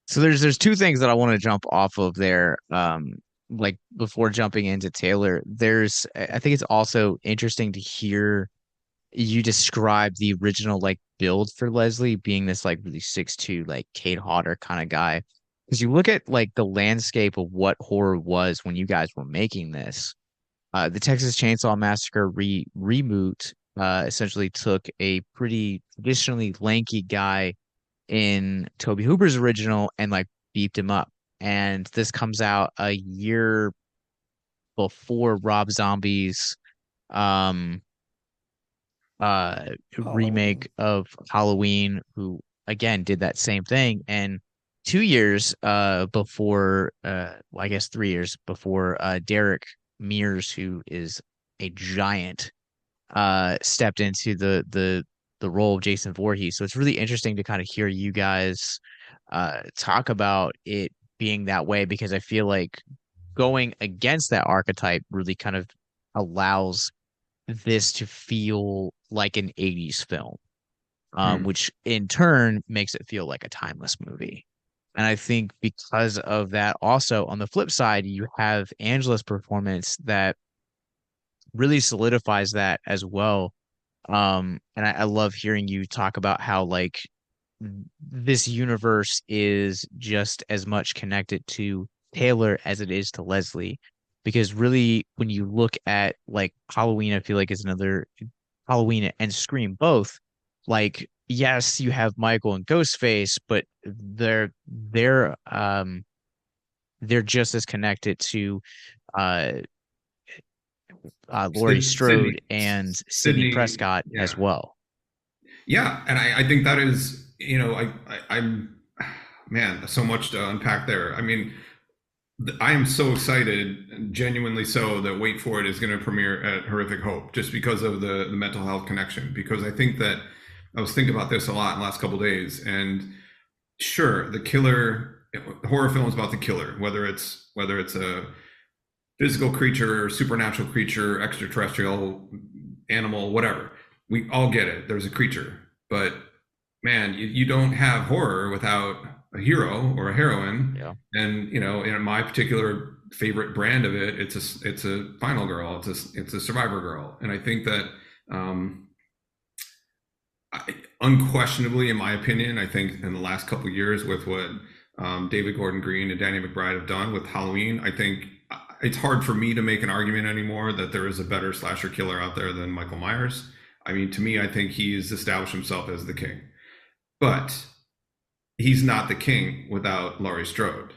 So there's two things that I want to jump off of there. Like before jumping into Taylor, I think it's also interesting to hear you describe the original like build for Leslie being this like really 6'2", like Kate Hodder kind of guy. Because you look at like the landscape of what horror was when you guys were making this. The Texas Chainsaw Massacre reboot essentially took a pretty traditionally lanky guy in Toby Hooper's original and like beefed him up. And this comes out a year before Rob Zombie's um remake of Halloween, who again did that same thing. And 2 years before I guess 3 years before Derek Mears, who is a giant, stepped into the role of Jason Voorhees. So it's really interesting to kind of hear you guys talk about it being that way, because I feel like going against that archetype really kind of allows this to feel like an 80s film, which in turn makes it feel like a timeless movie. And I think because of that, also on the flip side, you have Angela's performance that really solidifies that as well. And I love hearing you talk about how like this universe is just as much connected to Taylor as it is to Leslie. Because really, when you look at like Halloween, I feel like is another Halloween and Scream both. Like, yes, you have Michael and Ghostface, but they're just as connected to uh Laurie Strode and Sidney Prescott as well. Yeah, and I think that is, I'm man, so much to unpack there. I mean, I am so excited, genuinely so, that Wait For It is going to premiere at Horrific Hope, just because of the mental health connection. Because I think that I was thinking about this a lot in the last couple of days, and sure, the killer, horror films about the killer, whether it's a physical creature, supernatural creature, extraterrestrial, animal, whatever. We all get it. There's a creature, but man, you don't have horror without a hero or a heroine. Yeah. And in my particular favorite brand of it, it's a final girl. It's a survivor girl. And I think that unquestionably, in my opinion, I think in the last couple of years with what David Gordon Green and Danny McBride have done with Halloween, I think it's hard for me to make an argument anymore that there is a better slasher killer out there than Michael Myers. I mean, to me, I think he's established himself as the king. But he's not the king without Laurie Strode,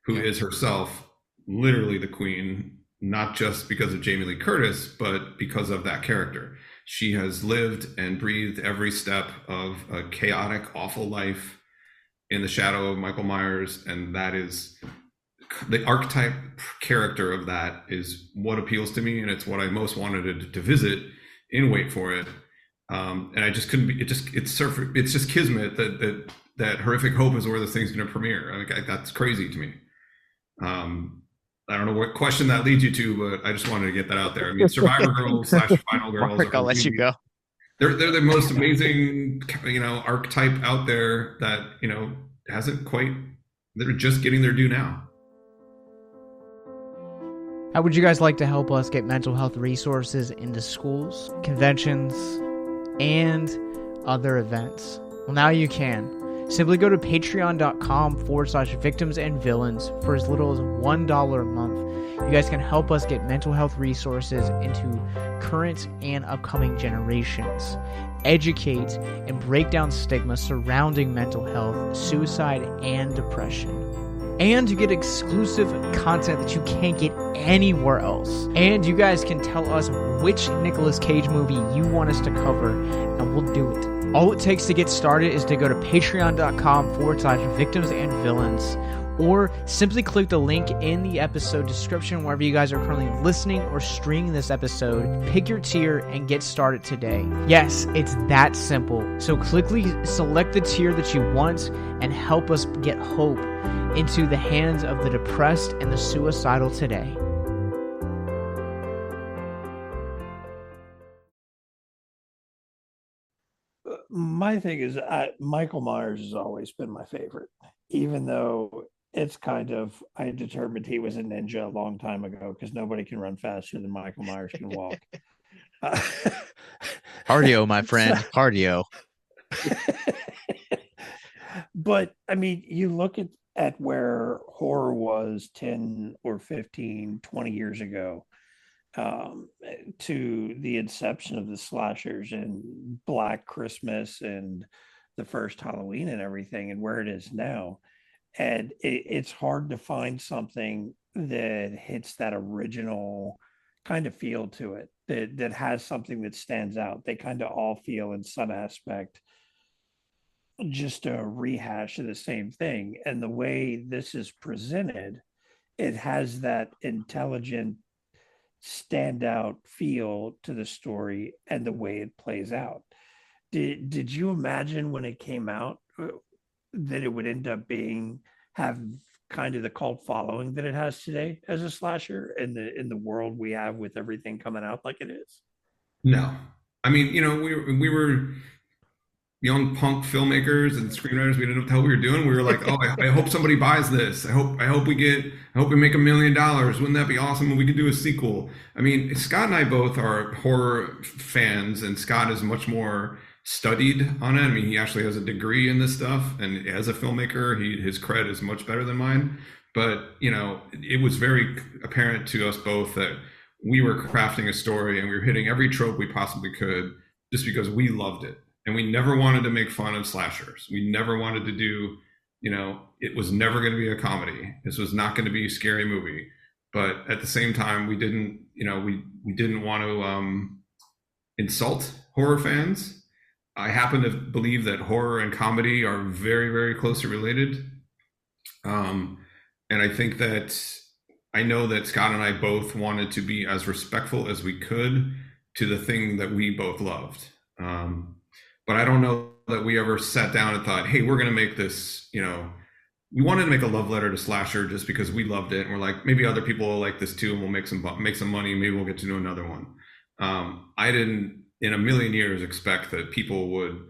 who is herself literally the queen, not just because of Jamie Lee Curtis, but because of that character. She has lived and breathed every step of a chaotic, awful life in the shadow of Michael Myers, and that is the archetype character of that is what appeals to me, and it's what I most wanted to visit in Wait For It. And I just couldn't be. It's just kismet that Horrific Hope is where this thing's going to premiere. I mean, that's crazy to me. I don't know what question that leads you to, but I just wanted to get that out there. I mean, Survivor Girls / Final Girls. Mark, I'll let you go. They're the most amazing, archetype out there that hasn't quite. They're just getting their due now. How would you guys like to help us get mental health resources into schools, conventions, and other events? Well, now you can. Simply go to patreon.com/victims and villains for as little as $1 a month. You guys can help us get mental health resources into current and upcoming generations, educate and break down stigma surrounding mental health, suicide, and depression. And you get exclusive content that you can't get anywhere else. And you guys can tell us which Nicolas Cage movie you want us to cover, and we'll do it. All it takes to get started is to go to patreon.com/victims and villains, or simply click the link in the episode description wherever you guys are currently listening or streaming this episode. Pick your tier and get started today. Yes, it's that simple. So quickly select the tier that you want and help us get hope into the hands of the depressed and the suicidal today. My thing is, Michael Myers has always been my favorite, even though it's kind of, I determined he was a ninja a long time ago because nobody can run faster than Michael Myers can walk. Cardio, my friend, cardio. But I mean, you look at where horror was 10 or 15, 20 years ago, to the inception of the slashers and Black Christmas and the first Halloween and everything, and where it is now. And it's hard to find something that hits that original kind of feel to it, that has something that stands out. They kind of all feel in some aspect just a rehash of the same thing. And the way this is presented, it has that intelligent, standout feel to the story and the way it plays out. Did you imagine when it came out that it would end up have kind of the cult following that it has today as a slasher in the world we have with everything coming out like it is? No, I mean, we were young punk filmmakers and screenwriters. We didn't know what the hell we were doing. We were like, oh, I hope somebody buys this. I hope we make $1 million. Wouldn't that be awesome if we could do a sequel? I mean, Scott and I both are horror fans, and Scott is much more studied on it. I mean, he actually has a degree in this stuff, and as a filmmaker, his cred is much better than mine. But it was very apparent to us both that we were crafting a story and we were hitting every trope we possibly could just because we loved it. And we never wanted to make fun of slashers. We never wanted to do, it was never going to be a comedy. This was not going to be a scary movie. But at the same time, we didn't want to insult horror fans. I happen to believe that horror and comedy are very, very closely related. And I think I know that Scott and I both wanted to be as respectful as we could to the thing that we both loved. But I don't know that we ever sat down and thought, hey, we're going to make this, we wanted to make a love letter to slasher just because we loved it. And we're like, maybe other people will like this too, and we'll make some money. Maybe we'll get to do another one. I didn't in a million years expect that people would,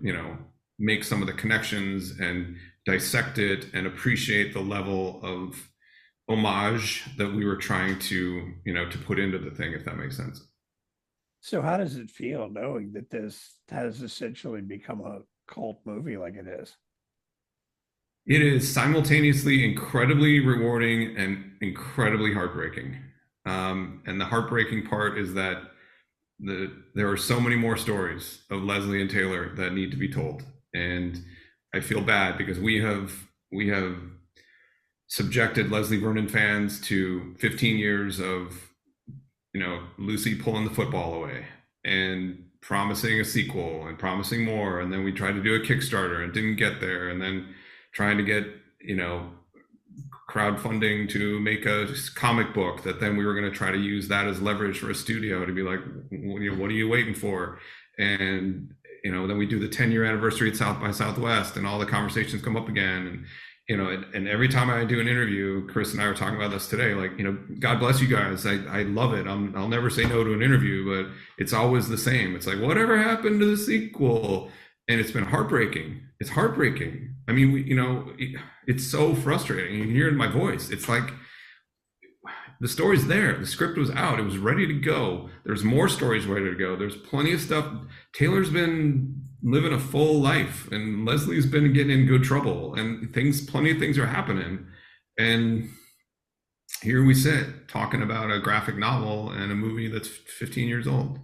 make some of the connections and dissect it and appreciate the level of homage that we were trying to, to put into the thing, if that makes sense. So how does it feel knowing that this has essentially become a cult movie like it is? It is simultaneously incredibly rewarding and incredibly heartbreaking. And the heartbreaking part is that there are so many more stories of Leslie and Taylor that need to be told. And I feel bad because we have subjected Leslie Vernon fans to 15 years of, Lucy pulling the football away and promising a sequel and promising more. And then we tried to do a Kickstarter and didn't get there. And then trying to get, crowdfunding to make a comic book that then we were going to try to use that as leverage for a studio to be like, what are you waiting for? And, then we do the 10-year anniversary at South by Southwest and all the conversations come up again. And, and every time I do an interview, Chris and I were talking about this today, like, God bless you guys. I love it. I'll never say no to an interview, but it's always the same. It's like, whatever happened to the sequel? And it's been heartbreaking. It's heartbreaking. I mean, it's so frustrating. You hear it in my voice. It's like the story's there. The script was out. It was ready to go. There's more stories ready to go. There's plenty of stuff. Taylor's been living a full life, and Leslie's been getting in good trouble, and plenty of things are happening. And here we sit talking about a graphic novel and a movie that's 15 years old.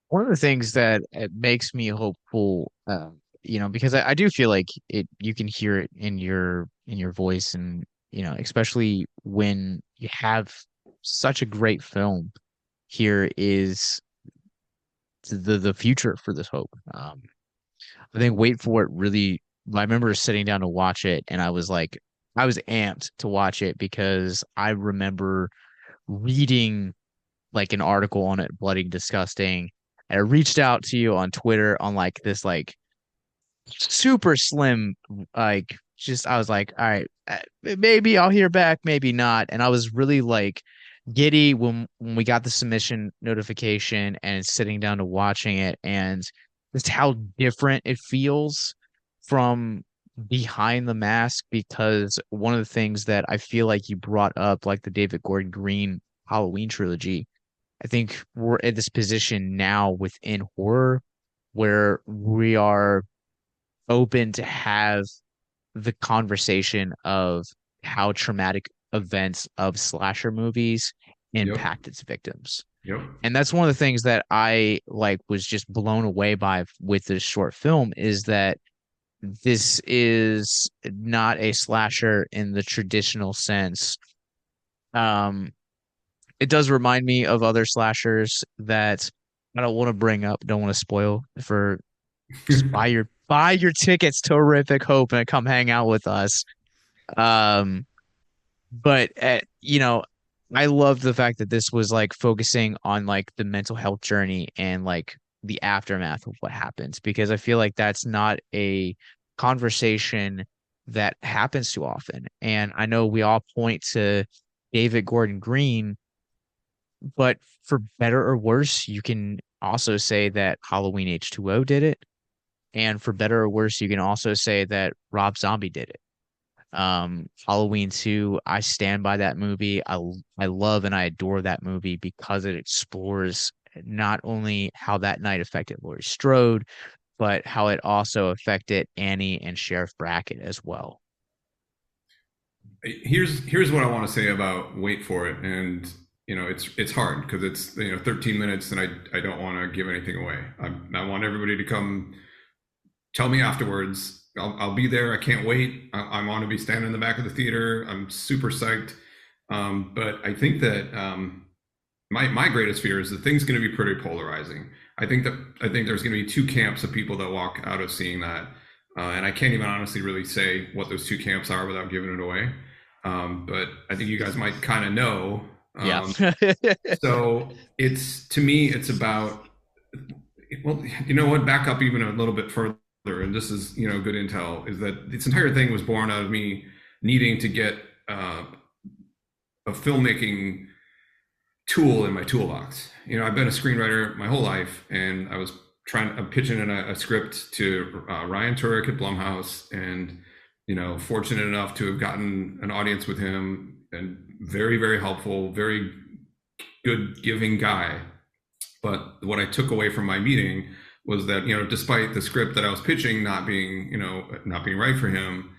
One of the things that makes me hopeful, because I do feel like you can hear it in your voice, and especially when you have such a great film, here is the future for this hope. I think Wait For It really, I remember sitting down to watch it and I was amped to watch it because I remember reading like an article on it, Bloody Disgusting. And I reached out to you on Twitter on like this like super slim, like just I was like, all right, maybe I'll hear back, maybe not. And I was really like giddy when we got the submission notification and sitting down to watching it, and just how different it feels from Behind the Mask. Because one of the things that I feel like you brought up, like the David Gordon Green Halloween trilogy, I think we're at this position now within horror where we are open to have the conversation of how traumatic events of slasher movies impact its victims. Yep. And that's one of the things that I like was just blown away by with this short film, is that this is not a slasher in the traditional sense. It does remind me of other slashers that I don't want to bring up, don't want to spoil for. Just buy your tickets to Horrific Hope and come hang out with us. But I love the fact that this was like focusing on like the mental health journey and like the aftermath of what happens, because I feel like that's not a conversation that happens too often. And I know we all point to David Gordon Green, but for better or worse, you can also say that Halloween H2O did it. And for better or worse, you can also say that Rob Zombie did it. Halloween 2, I stand by that movie. I love and I adore that movie because it explores not only how that night affected Laurie Strode, but how it also affected Annie and Sheriff Brackett as well. Here's what I want to say about Wait For It. And it's hard because it's 13 minutes and I don't want to give anything away. I want everybody to come tell me afterwards. I'll be there. I can't wait. I want to be standing in the back of the theater. I'm super psyched. But I think that my greatest fear is the thing's going to be pretty polarizing. I think there's going to be two camps of people that walk out of seeing that, and I can't even honestly really say what those two camps are without giving it away. But I think you guys might kind of know. Yeah. So to me, it's about, well, you know what? Back up even a little bit further. And this is, good intel, is that this entire thing was born out of me needing to get a filmmaking tool in my toolbox. I've been a screenwriter my whole life, and I'm pitching in a script to Ryan Turek at Blumhouse, and fortunate enough to have gotten an audience with him, and very, very helpful, very good giving guy. But what I took away from my meeting was that, despite the script that I was pitching not being right for him,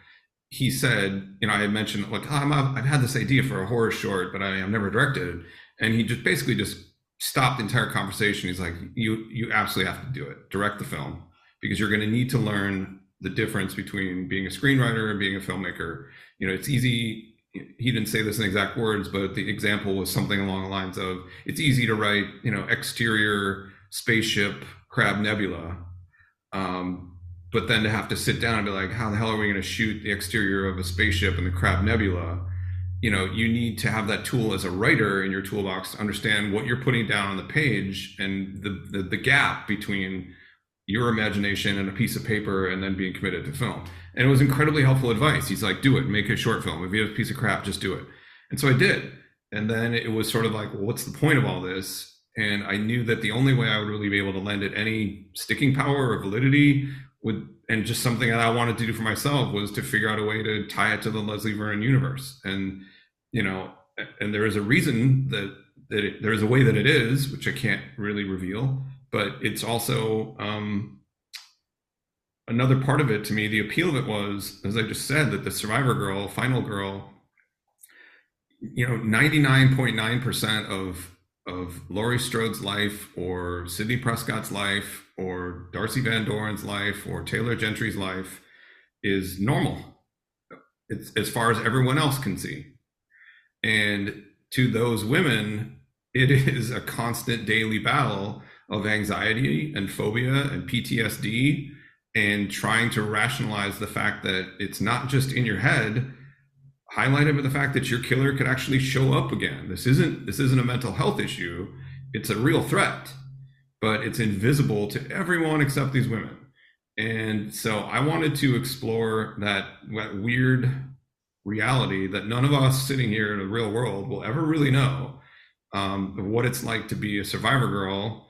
he said, I had mentioned, like, I've had this idea for a horror short, but I've never directed. And he just basically just stopped the entire conversation. He's like, you absolutely have to do it. Direct the film, because you're going to need to learn the difference between being a screenwriter and being a filmmaker. It's easy. He didn't say this in exact words, but the example was something along the lines of, it's easy to write, exterior spaceship crab nebula. But then to have to sit down and be like, how the hell are we going to shoot the exterior of a spaceship in the crab nebula? You need to have that tool as a writer in your toolbox to understand what you're putting down on the page, and the gap between your imagination and a piece of paper and then being committed to film. And it was incredibly helpful advice. He's like, do it, make a short film. If you have a piece of crap, just do it. And so I did. And then it was sort of like, well, what's the point of all this? And I knew that the only way I would really be able to lend it any sticking power or validity and just something that I wanted to do for myself, was to figure out a way to tie it to the Leslie Vernon universe. And, and there is a reason that there is a way that it is, which I can't really reveal, but it's also, another part of it to me, the appeal of it was, as I just said, that the survivor girl, final girl, 99.9% of Laurie Strode's life, or Sidney Prescott's life, or Darcy Van Doren's life, or Taylor Gentry's life is normal. It's as far as everyone else can see. And to those women, it is a constant daily battle of anxiety and phobia and PTSD, and trying to rationalize the fact that it's not just in your head, highlighted by the fact that your killer could actually show up again. This isn't a mental health issue. It's a real threat, but it's invisible to everyone except these women. And so I wanted to explore that weird reality that none of us sitting here in the real world will ever really know, of what it's like to be a survivor girl,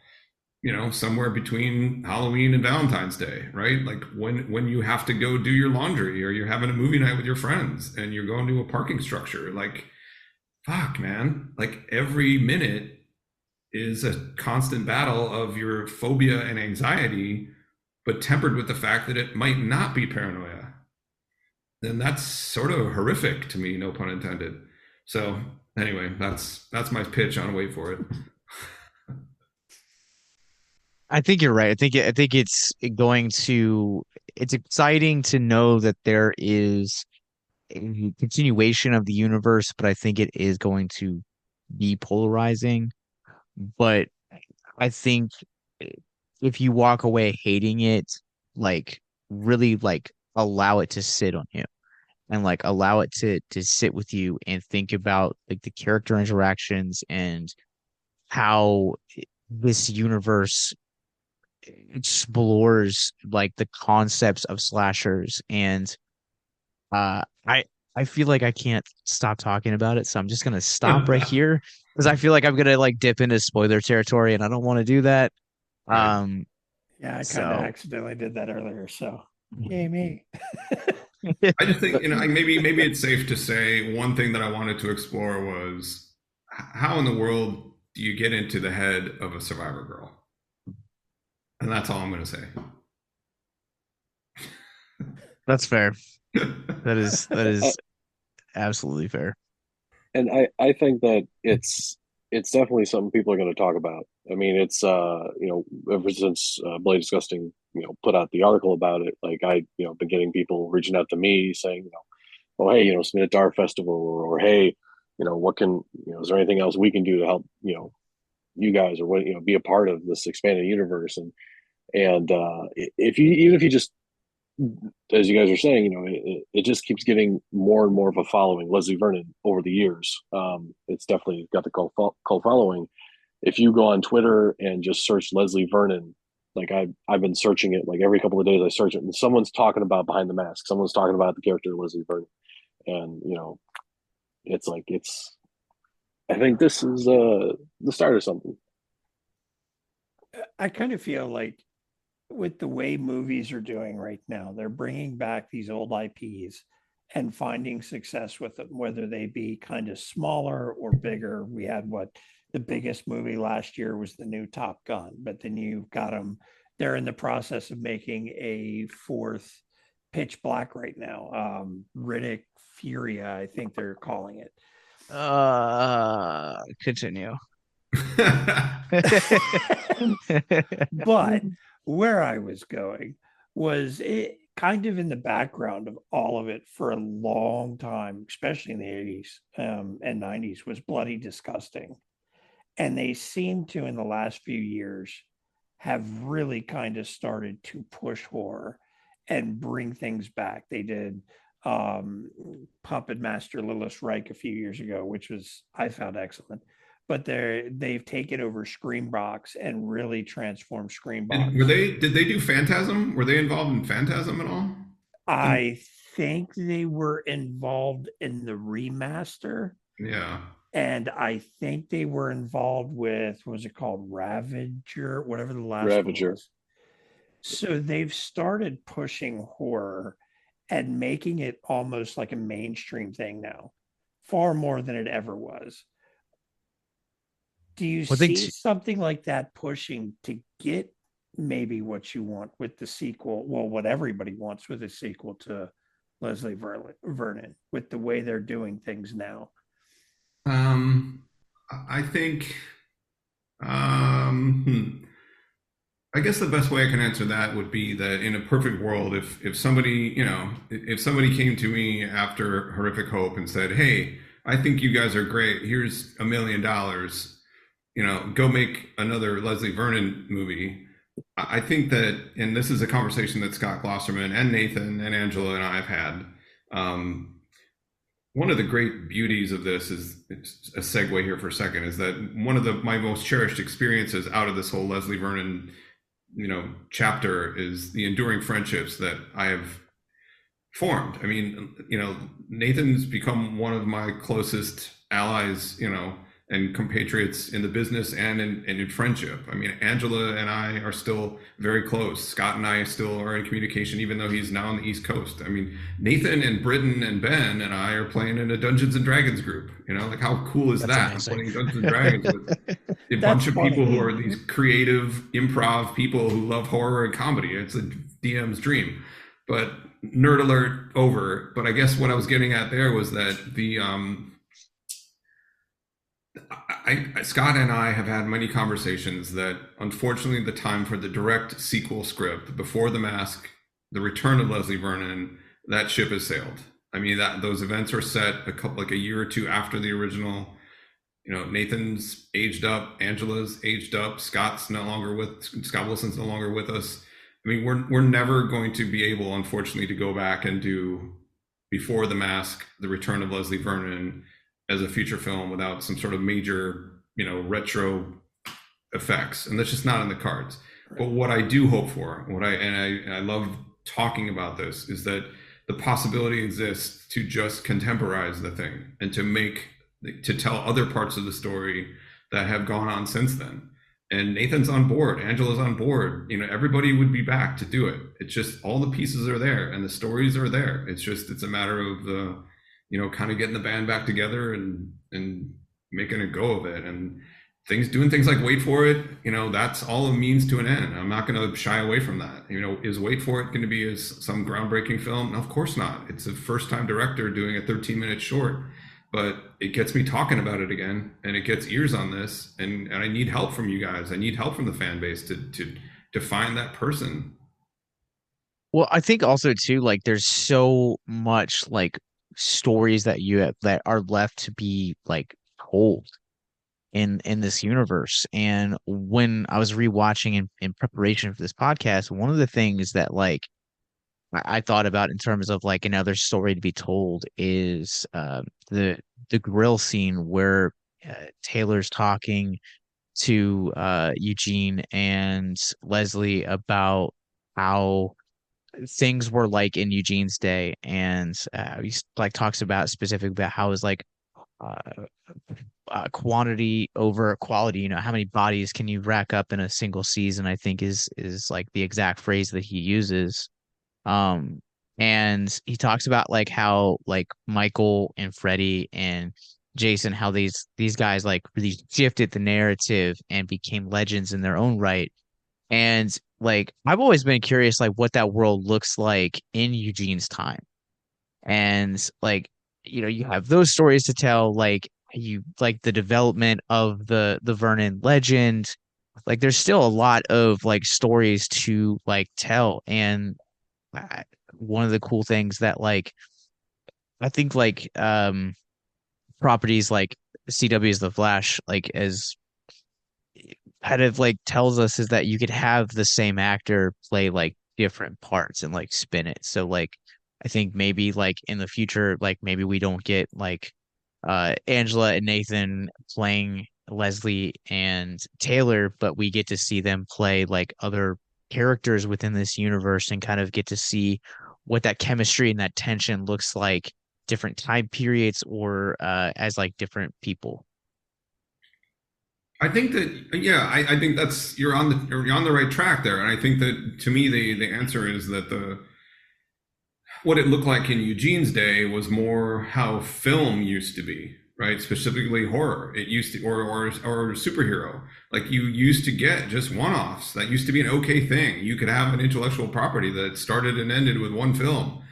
somewhere between Halloween and Valentine's Day, right? Like when you have to go do your laundry, or you're having a movie night with your friends and you're going to a parking structure. Like, fuck, man. Like, every minute is a constant battle of your phobia and anxiety, but tempered with the fact that it might not be paranoia. And that's sort of horrific to me, no pun intended. So anyway, that's my pitch on Wait For It. I think you're right. I think it's exciting to know that there is a continuation of the universe, but I think it is going to be polarizing. But I think if you walk away hating it, like, really, like, allow it to sit on you, and like allow it to sit with you, and think about, like, the character interactions and how this universe explores, like, the concepts of slashers. And uh I I feel like I can't stop talking about it, so I'm just gonna stop right here, because I feel like I'm gonna, like, dip into spoiler territory, and I don't want to do that. Right. Yeah, I kind of So accidentally did that earlier. So, yay me. I just think, maybe it's safe to say one thing that I wanted to explore was, how in the world do you get into the head of a survivor girl? And that's all I'm going to say. That's fair. That is absolutely fair. And I think that it's definitely something people are going to talk about. I mean, it's ever since Blade Disgusting put out the article about it, like, I been getting people reaching out to me saying, oh, hey, submit at Dart Festival, or hey, what can is there anything else we can do to help you guys, or what, be a part of this expanded universe. And if you just, as you guys are saying, it just keeps getting more and more of a following. Leslie Vernon over the years, it's definitely got the cult following. If you go on Twitter and just search Leslie Vernon, like I've been searching it, like every couple of days I search it, and someone's talking about Behind the Mask, someone's talking about the character Leslie Vernon, and it's like I think this is the start of something. I kind of feel like with the way movies are doing right now, they're bringing back these old IPs and finding success with them, whether they be kind of smaller or bigger. We had what the biggest movie last year was the new Top Gun, but then you've got them, they're in the process of making a fourth Pitch Black right now. Riddick Furia, I think they're calling it. Continue. But where I was going was it kind of in the background of all of it for a long time, especially in the 80s and 90s, was Bloody Disgusting. And they seem to, in the last few years, have really kind of started to push horror and bring things back. They did Puppet Master Lilith Reich a few years ago, which was I found excellent. But they've taken over Screambox and really transformed Screambox. And did they do Phantasm? Were they involved in Phantasm at all? I think they were involved in the remaster. Yeah. And I think they were involved with, what was it called? Ravager, whatever the last Ravager. one was. So they've started pushing horror and making it almost like a mainstream thing now, far more than it ever was. Do you see something like that pushing to get maybe what you want with the sequel? Well, what everybody wants with a sequel to Leslie Vernon, with the way they're doing things now. I think, I guess the best way I can answer that would be that in a perfect world, if somebody, if somebody came to me after Horrific Hope and said, "Hey, I think you guys are great. Here's $1 million. Go make another Leslie Vernon movie." I think that, and this is a conversation that Scott Glosserman and Nathan and Angela and I have had. One of the great beauties of this is a segue here for a second, is that one of my most cherished experiences out of this whole Leslie Vernon, chapter is the enduring friendships that I have formed. I mean, Nathan's become one of my closest allies, and compatriots in the business and in friendship. I mean, Angela and I are still very close. Scott and I still are in communication, even though he's now on the East Coast. I mean, Nathan and Britton and Ben and I are playing in a Dungeons and Dragons group. Like, how cool is that? I'm playing Dungeons and Dragons with a bunch of people who are these creative improv people who love horror and comedy. It's a DM's dream. But nerd alert over. But I guess what I was getting at there was that Scott and I have had many conversations that, unfortunately, the time for the direct sequel script, Before the Mask, The Return of Leslie Vernon, that ship has sailed. I mean, those events are set a year or two after the original. Nathan's aged up, Angela's aged up, Scott Wilson's no longer with us. I mean, we're never going to be able, unfortunately, to go back and do Before the Mask, The Return of Leslie Vernon as a feature film without some sort of major, retro effects, and that's just not in the cards. Right. But what I do hope for, I love talking about this, is that the possibility exists to just contemporize the thing and to tell other parts of the story that have gone on since then. And Nathan's on board, Angela's on board, everybody would be back to do it. It's just all the pieces are there and the stories are there. It's a matter of kind of getting the band back together and making a go of it, and doing things like Wait For It. That's all a means to an end. I'm not going to shy away from that. Is Wait For It going to be some groundbreaking film? No, of course not. It's a first-time director doing a 13-minute short, but it gets me talking about it again, and it gets ears on this, and I need help from you guys. I need help from the fan base to find that person. Well, I think also too, like, there's so much like stories that that are left to be like told in this universe. And when I was rewatching in preparation for this podcast, one of the things that like I thought about in terms of like another story to be told is the grill scene where Taylor's talking to Eugene and Leslie about how things were like in Eugene's day, and he like talks about specific about how it was like uh, quantity over quality. How many bodies can you rack up in a single season? I think is like the exact phrase that he uses. Um, and he talks about like how like Michael and Freddie and Jason, how these guys like really shifted the narrative and became legends in their own right. And like I've always been curious like what that world looks like in Eugene's time. And like you have those stories to tell, like you like the development of the Vernon legend. Like there's still a lot of like stories to like tell. And uh, one of the cool things that like I think like properties like CW's The Flash like as kind of like tells us is that you could have the same actor play like different parts and like spin it. So like I think maybe like in the future, like maybe we don't get like Angela and Nathan playing Leslie and Taylor, but we get to see them play like other characters within this universe and kind of get to see what that chemistry and that tension looks like different time periods or as like different people. I think that yeah, I think that's you're on the right track there, and I think that to me the answer is that the what it looked like in Eugene's day was more how film used to be, right? Specifically horror. It used to or superhero. Like you used to get just one-offs. That used to be an okay thing. You could have an intellectual property that started and ended with one film.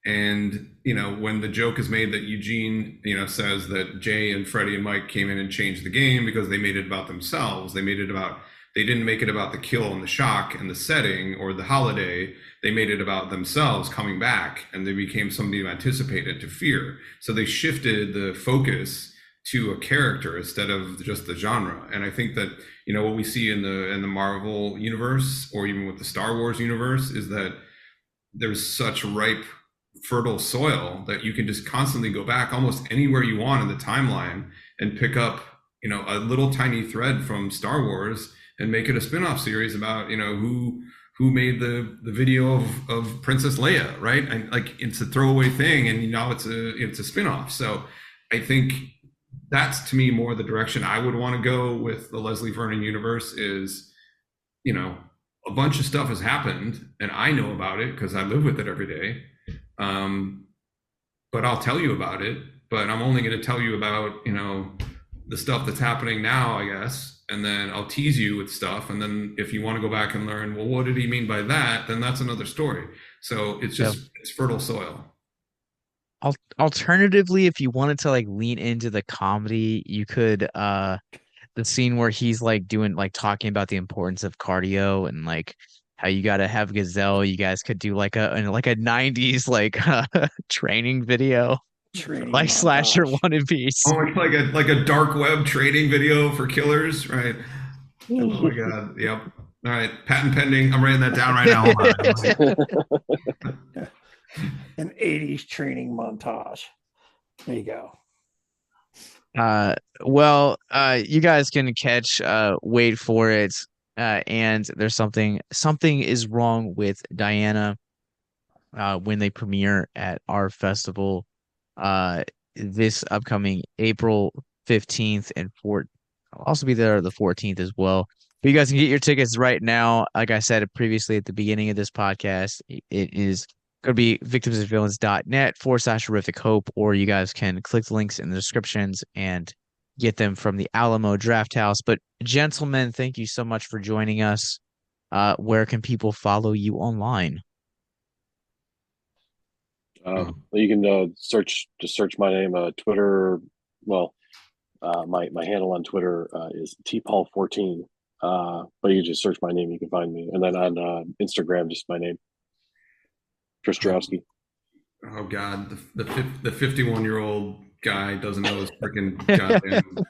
And when the joke is made that Eugene says that Jay and Freddie and Mike came in and changed the game because they made it about themselves. They didn't make it about the kill and the shock and the setting or the holiday. They made it about themselves coming back, and they became somebody you anticipated to fear. So they shifted the focus to a character instead of just the genre. And I think that what we see in the Marvel universe or even with the Star Wars universe is that there's such ripe fertile soil that you can just constantly go back almost anywhere you want in the timeline and pick up a little tiny thread from Star Wars and make it a spin-off series about who made the video of Princess Leia, right? And like it's a throwaway thing, and it's a spin-off. So I think that's to me more the direction I would want to go with the Leslie Vernon universe is a bunch of stuff has happened and I know about it because I live with it every day. But I'll tell you about it, but I'm only going to tell you about the stuff that's happening now, I guess, and then I'll tease you with stuff, and then if you want to go back and learn, well, what did he mean by that, then that's another story. So it's just it's fertile soil. Alternatively, if you wanted to like lean into the comedy, you could the scene where he's like doing like talking about the importance of cardio and like how you got to have gazelle. You guys could do like a 90s like training video, Training like slasher montage. wannabes. Oh, it's like a dark web training video for killers, right? Oh my god. Yep. All right, patent pending. I'm writing that down right now. Hold on. An 80s training montage. There you go. Well, you guys can catch wait for it. And there's something is wrong with Diana when they premiere at our festival this upcoming April 15th and 4th. I'll also be there the 14th as well. But you guys can get your tickets right now. Like I said previously at the beginning of this podcast, it is going to be victimsandvillains.net/horrific hope, or you guys can click the links in the descriptions and get them from the Alamo Draft House. But gentlemen, thank you so much for joining us. Where can people follow you online? You can search my name, Twitter. Well, my handle on Twitter is tpaul14. But you can just search my name, you can find me. And then on Instagram, just my name, chris-gierowski. Oh God, the 51-year-old guy doesn't know his freaking goddamn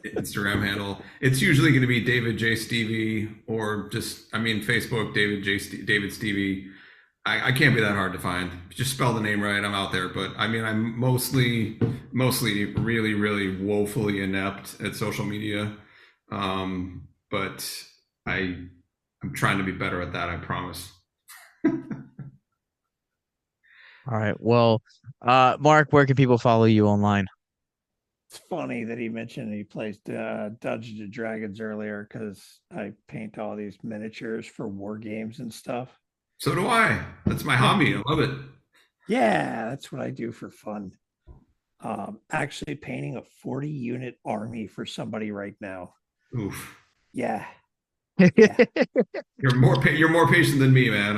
Instagram handle. It's usually going to be david-j-stieve or just Facebook david-j-stieve. I can't be that hard to find. Just spell the name right. I'm out there, but I'm mostly really, really woefully inept at social media. But I'm trying to be better at that. I promise. All right. Well, Mark, where can people follow you online? It's funny that he mentioned he plays Dungeons and Dragons earlier because I paint all these miniatures for war games and stuff. So do I. That's my Yeah. hobby. I love it. Yeah, that's what I do for fun. Actually painting a 40-unit army for somebody right now. Oof. Yeah. Yeah. You're more patient than me, man.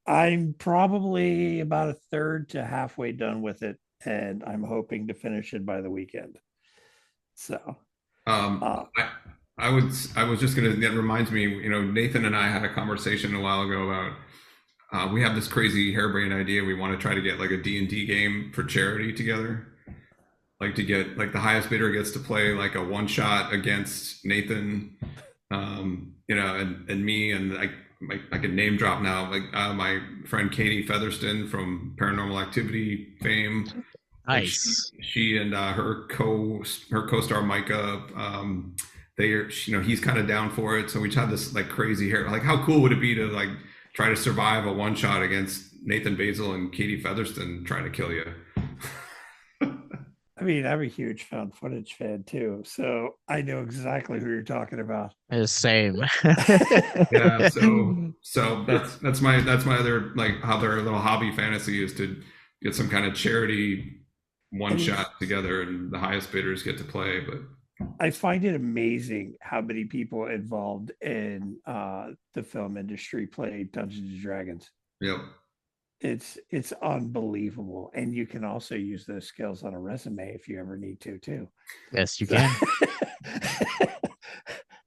I'm probably about a third to halfway done with it, and I'm hoping to finish it by the weekend. So, I was just gonna. That reminds me. Nathan and I had a conversation a while ago about. We have this crazy harebrained idea. We want to try to get like a D&D game for charity together. Like to get like the highest bidder gets to play like a one shot against Nathan, and me, and I can name drop now, like my friend Katie Featherston from Paranormal Activity fame. Nice. Like she and her co-star Micah, he's kind of down for it. So we just had this like crazy hair. Like, how cool would it be to like try to survive a one shot against Nathan Basil and Katie Featherston trying to kill you? I mean, I'm a huge found footage fan too, so I know exactly who you're talking about. The same. Yeah, so that's my other like other little hobby fantasy is to get some kind of charity one shot together, and the highest bidders get to play. But I find it amazing how many people involved in the film industry play Dungeons and Dragons. Yep. It's unbelievable, and you can also use those skills on a resume if you ever need to too. Yes, you can.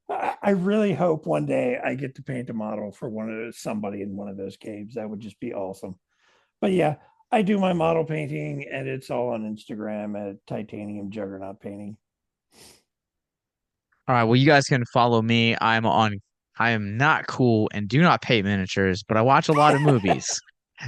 I really hope one day I get to paint a model for somebody in one of those games. That would just be awesome. But yeah, I do my model painting, and it's all on Instagram at Titanium Juggernaut Painting. All right. Well, you guys can follow me. I am not cool and do not paint miniatures, but I watch a lot of movies.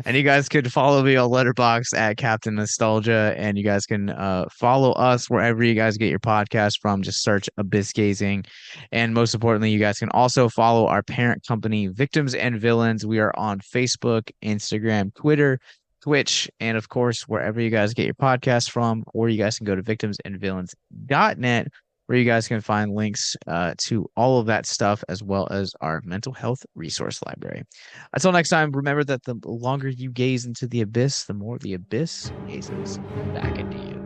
And you guys could follow me on Letterboxd at Captain Nostalgia, and you guys can follow us wherever you guys get your podcast from. Just search Abyss Gazing, and most importantly, you guys can also follow our parent company, Victims and Villains. We are on Facebook, Instagram, Twitter, Twitch, and of course, wherever you guys get your podcast from, or you guys can go to victimsandvillains.net, where you guys can find links to all of that stuff, as well as our mental health resource library. Until next time, remember that the longer you gaze into the abyss, the more the abyss gazes back into you.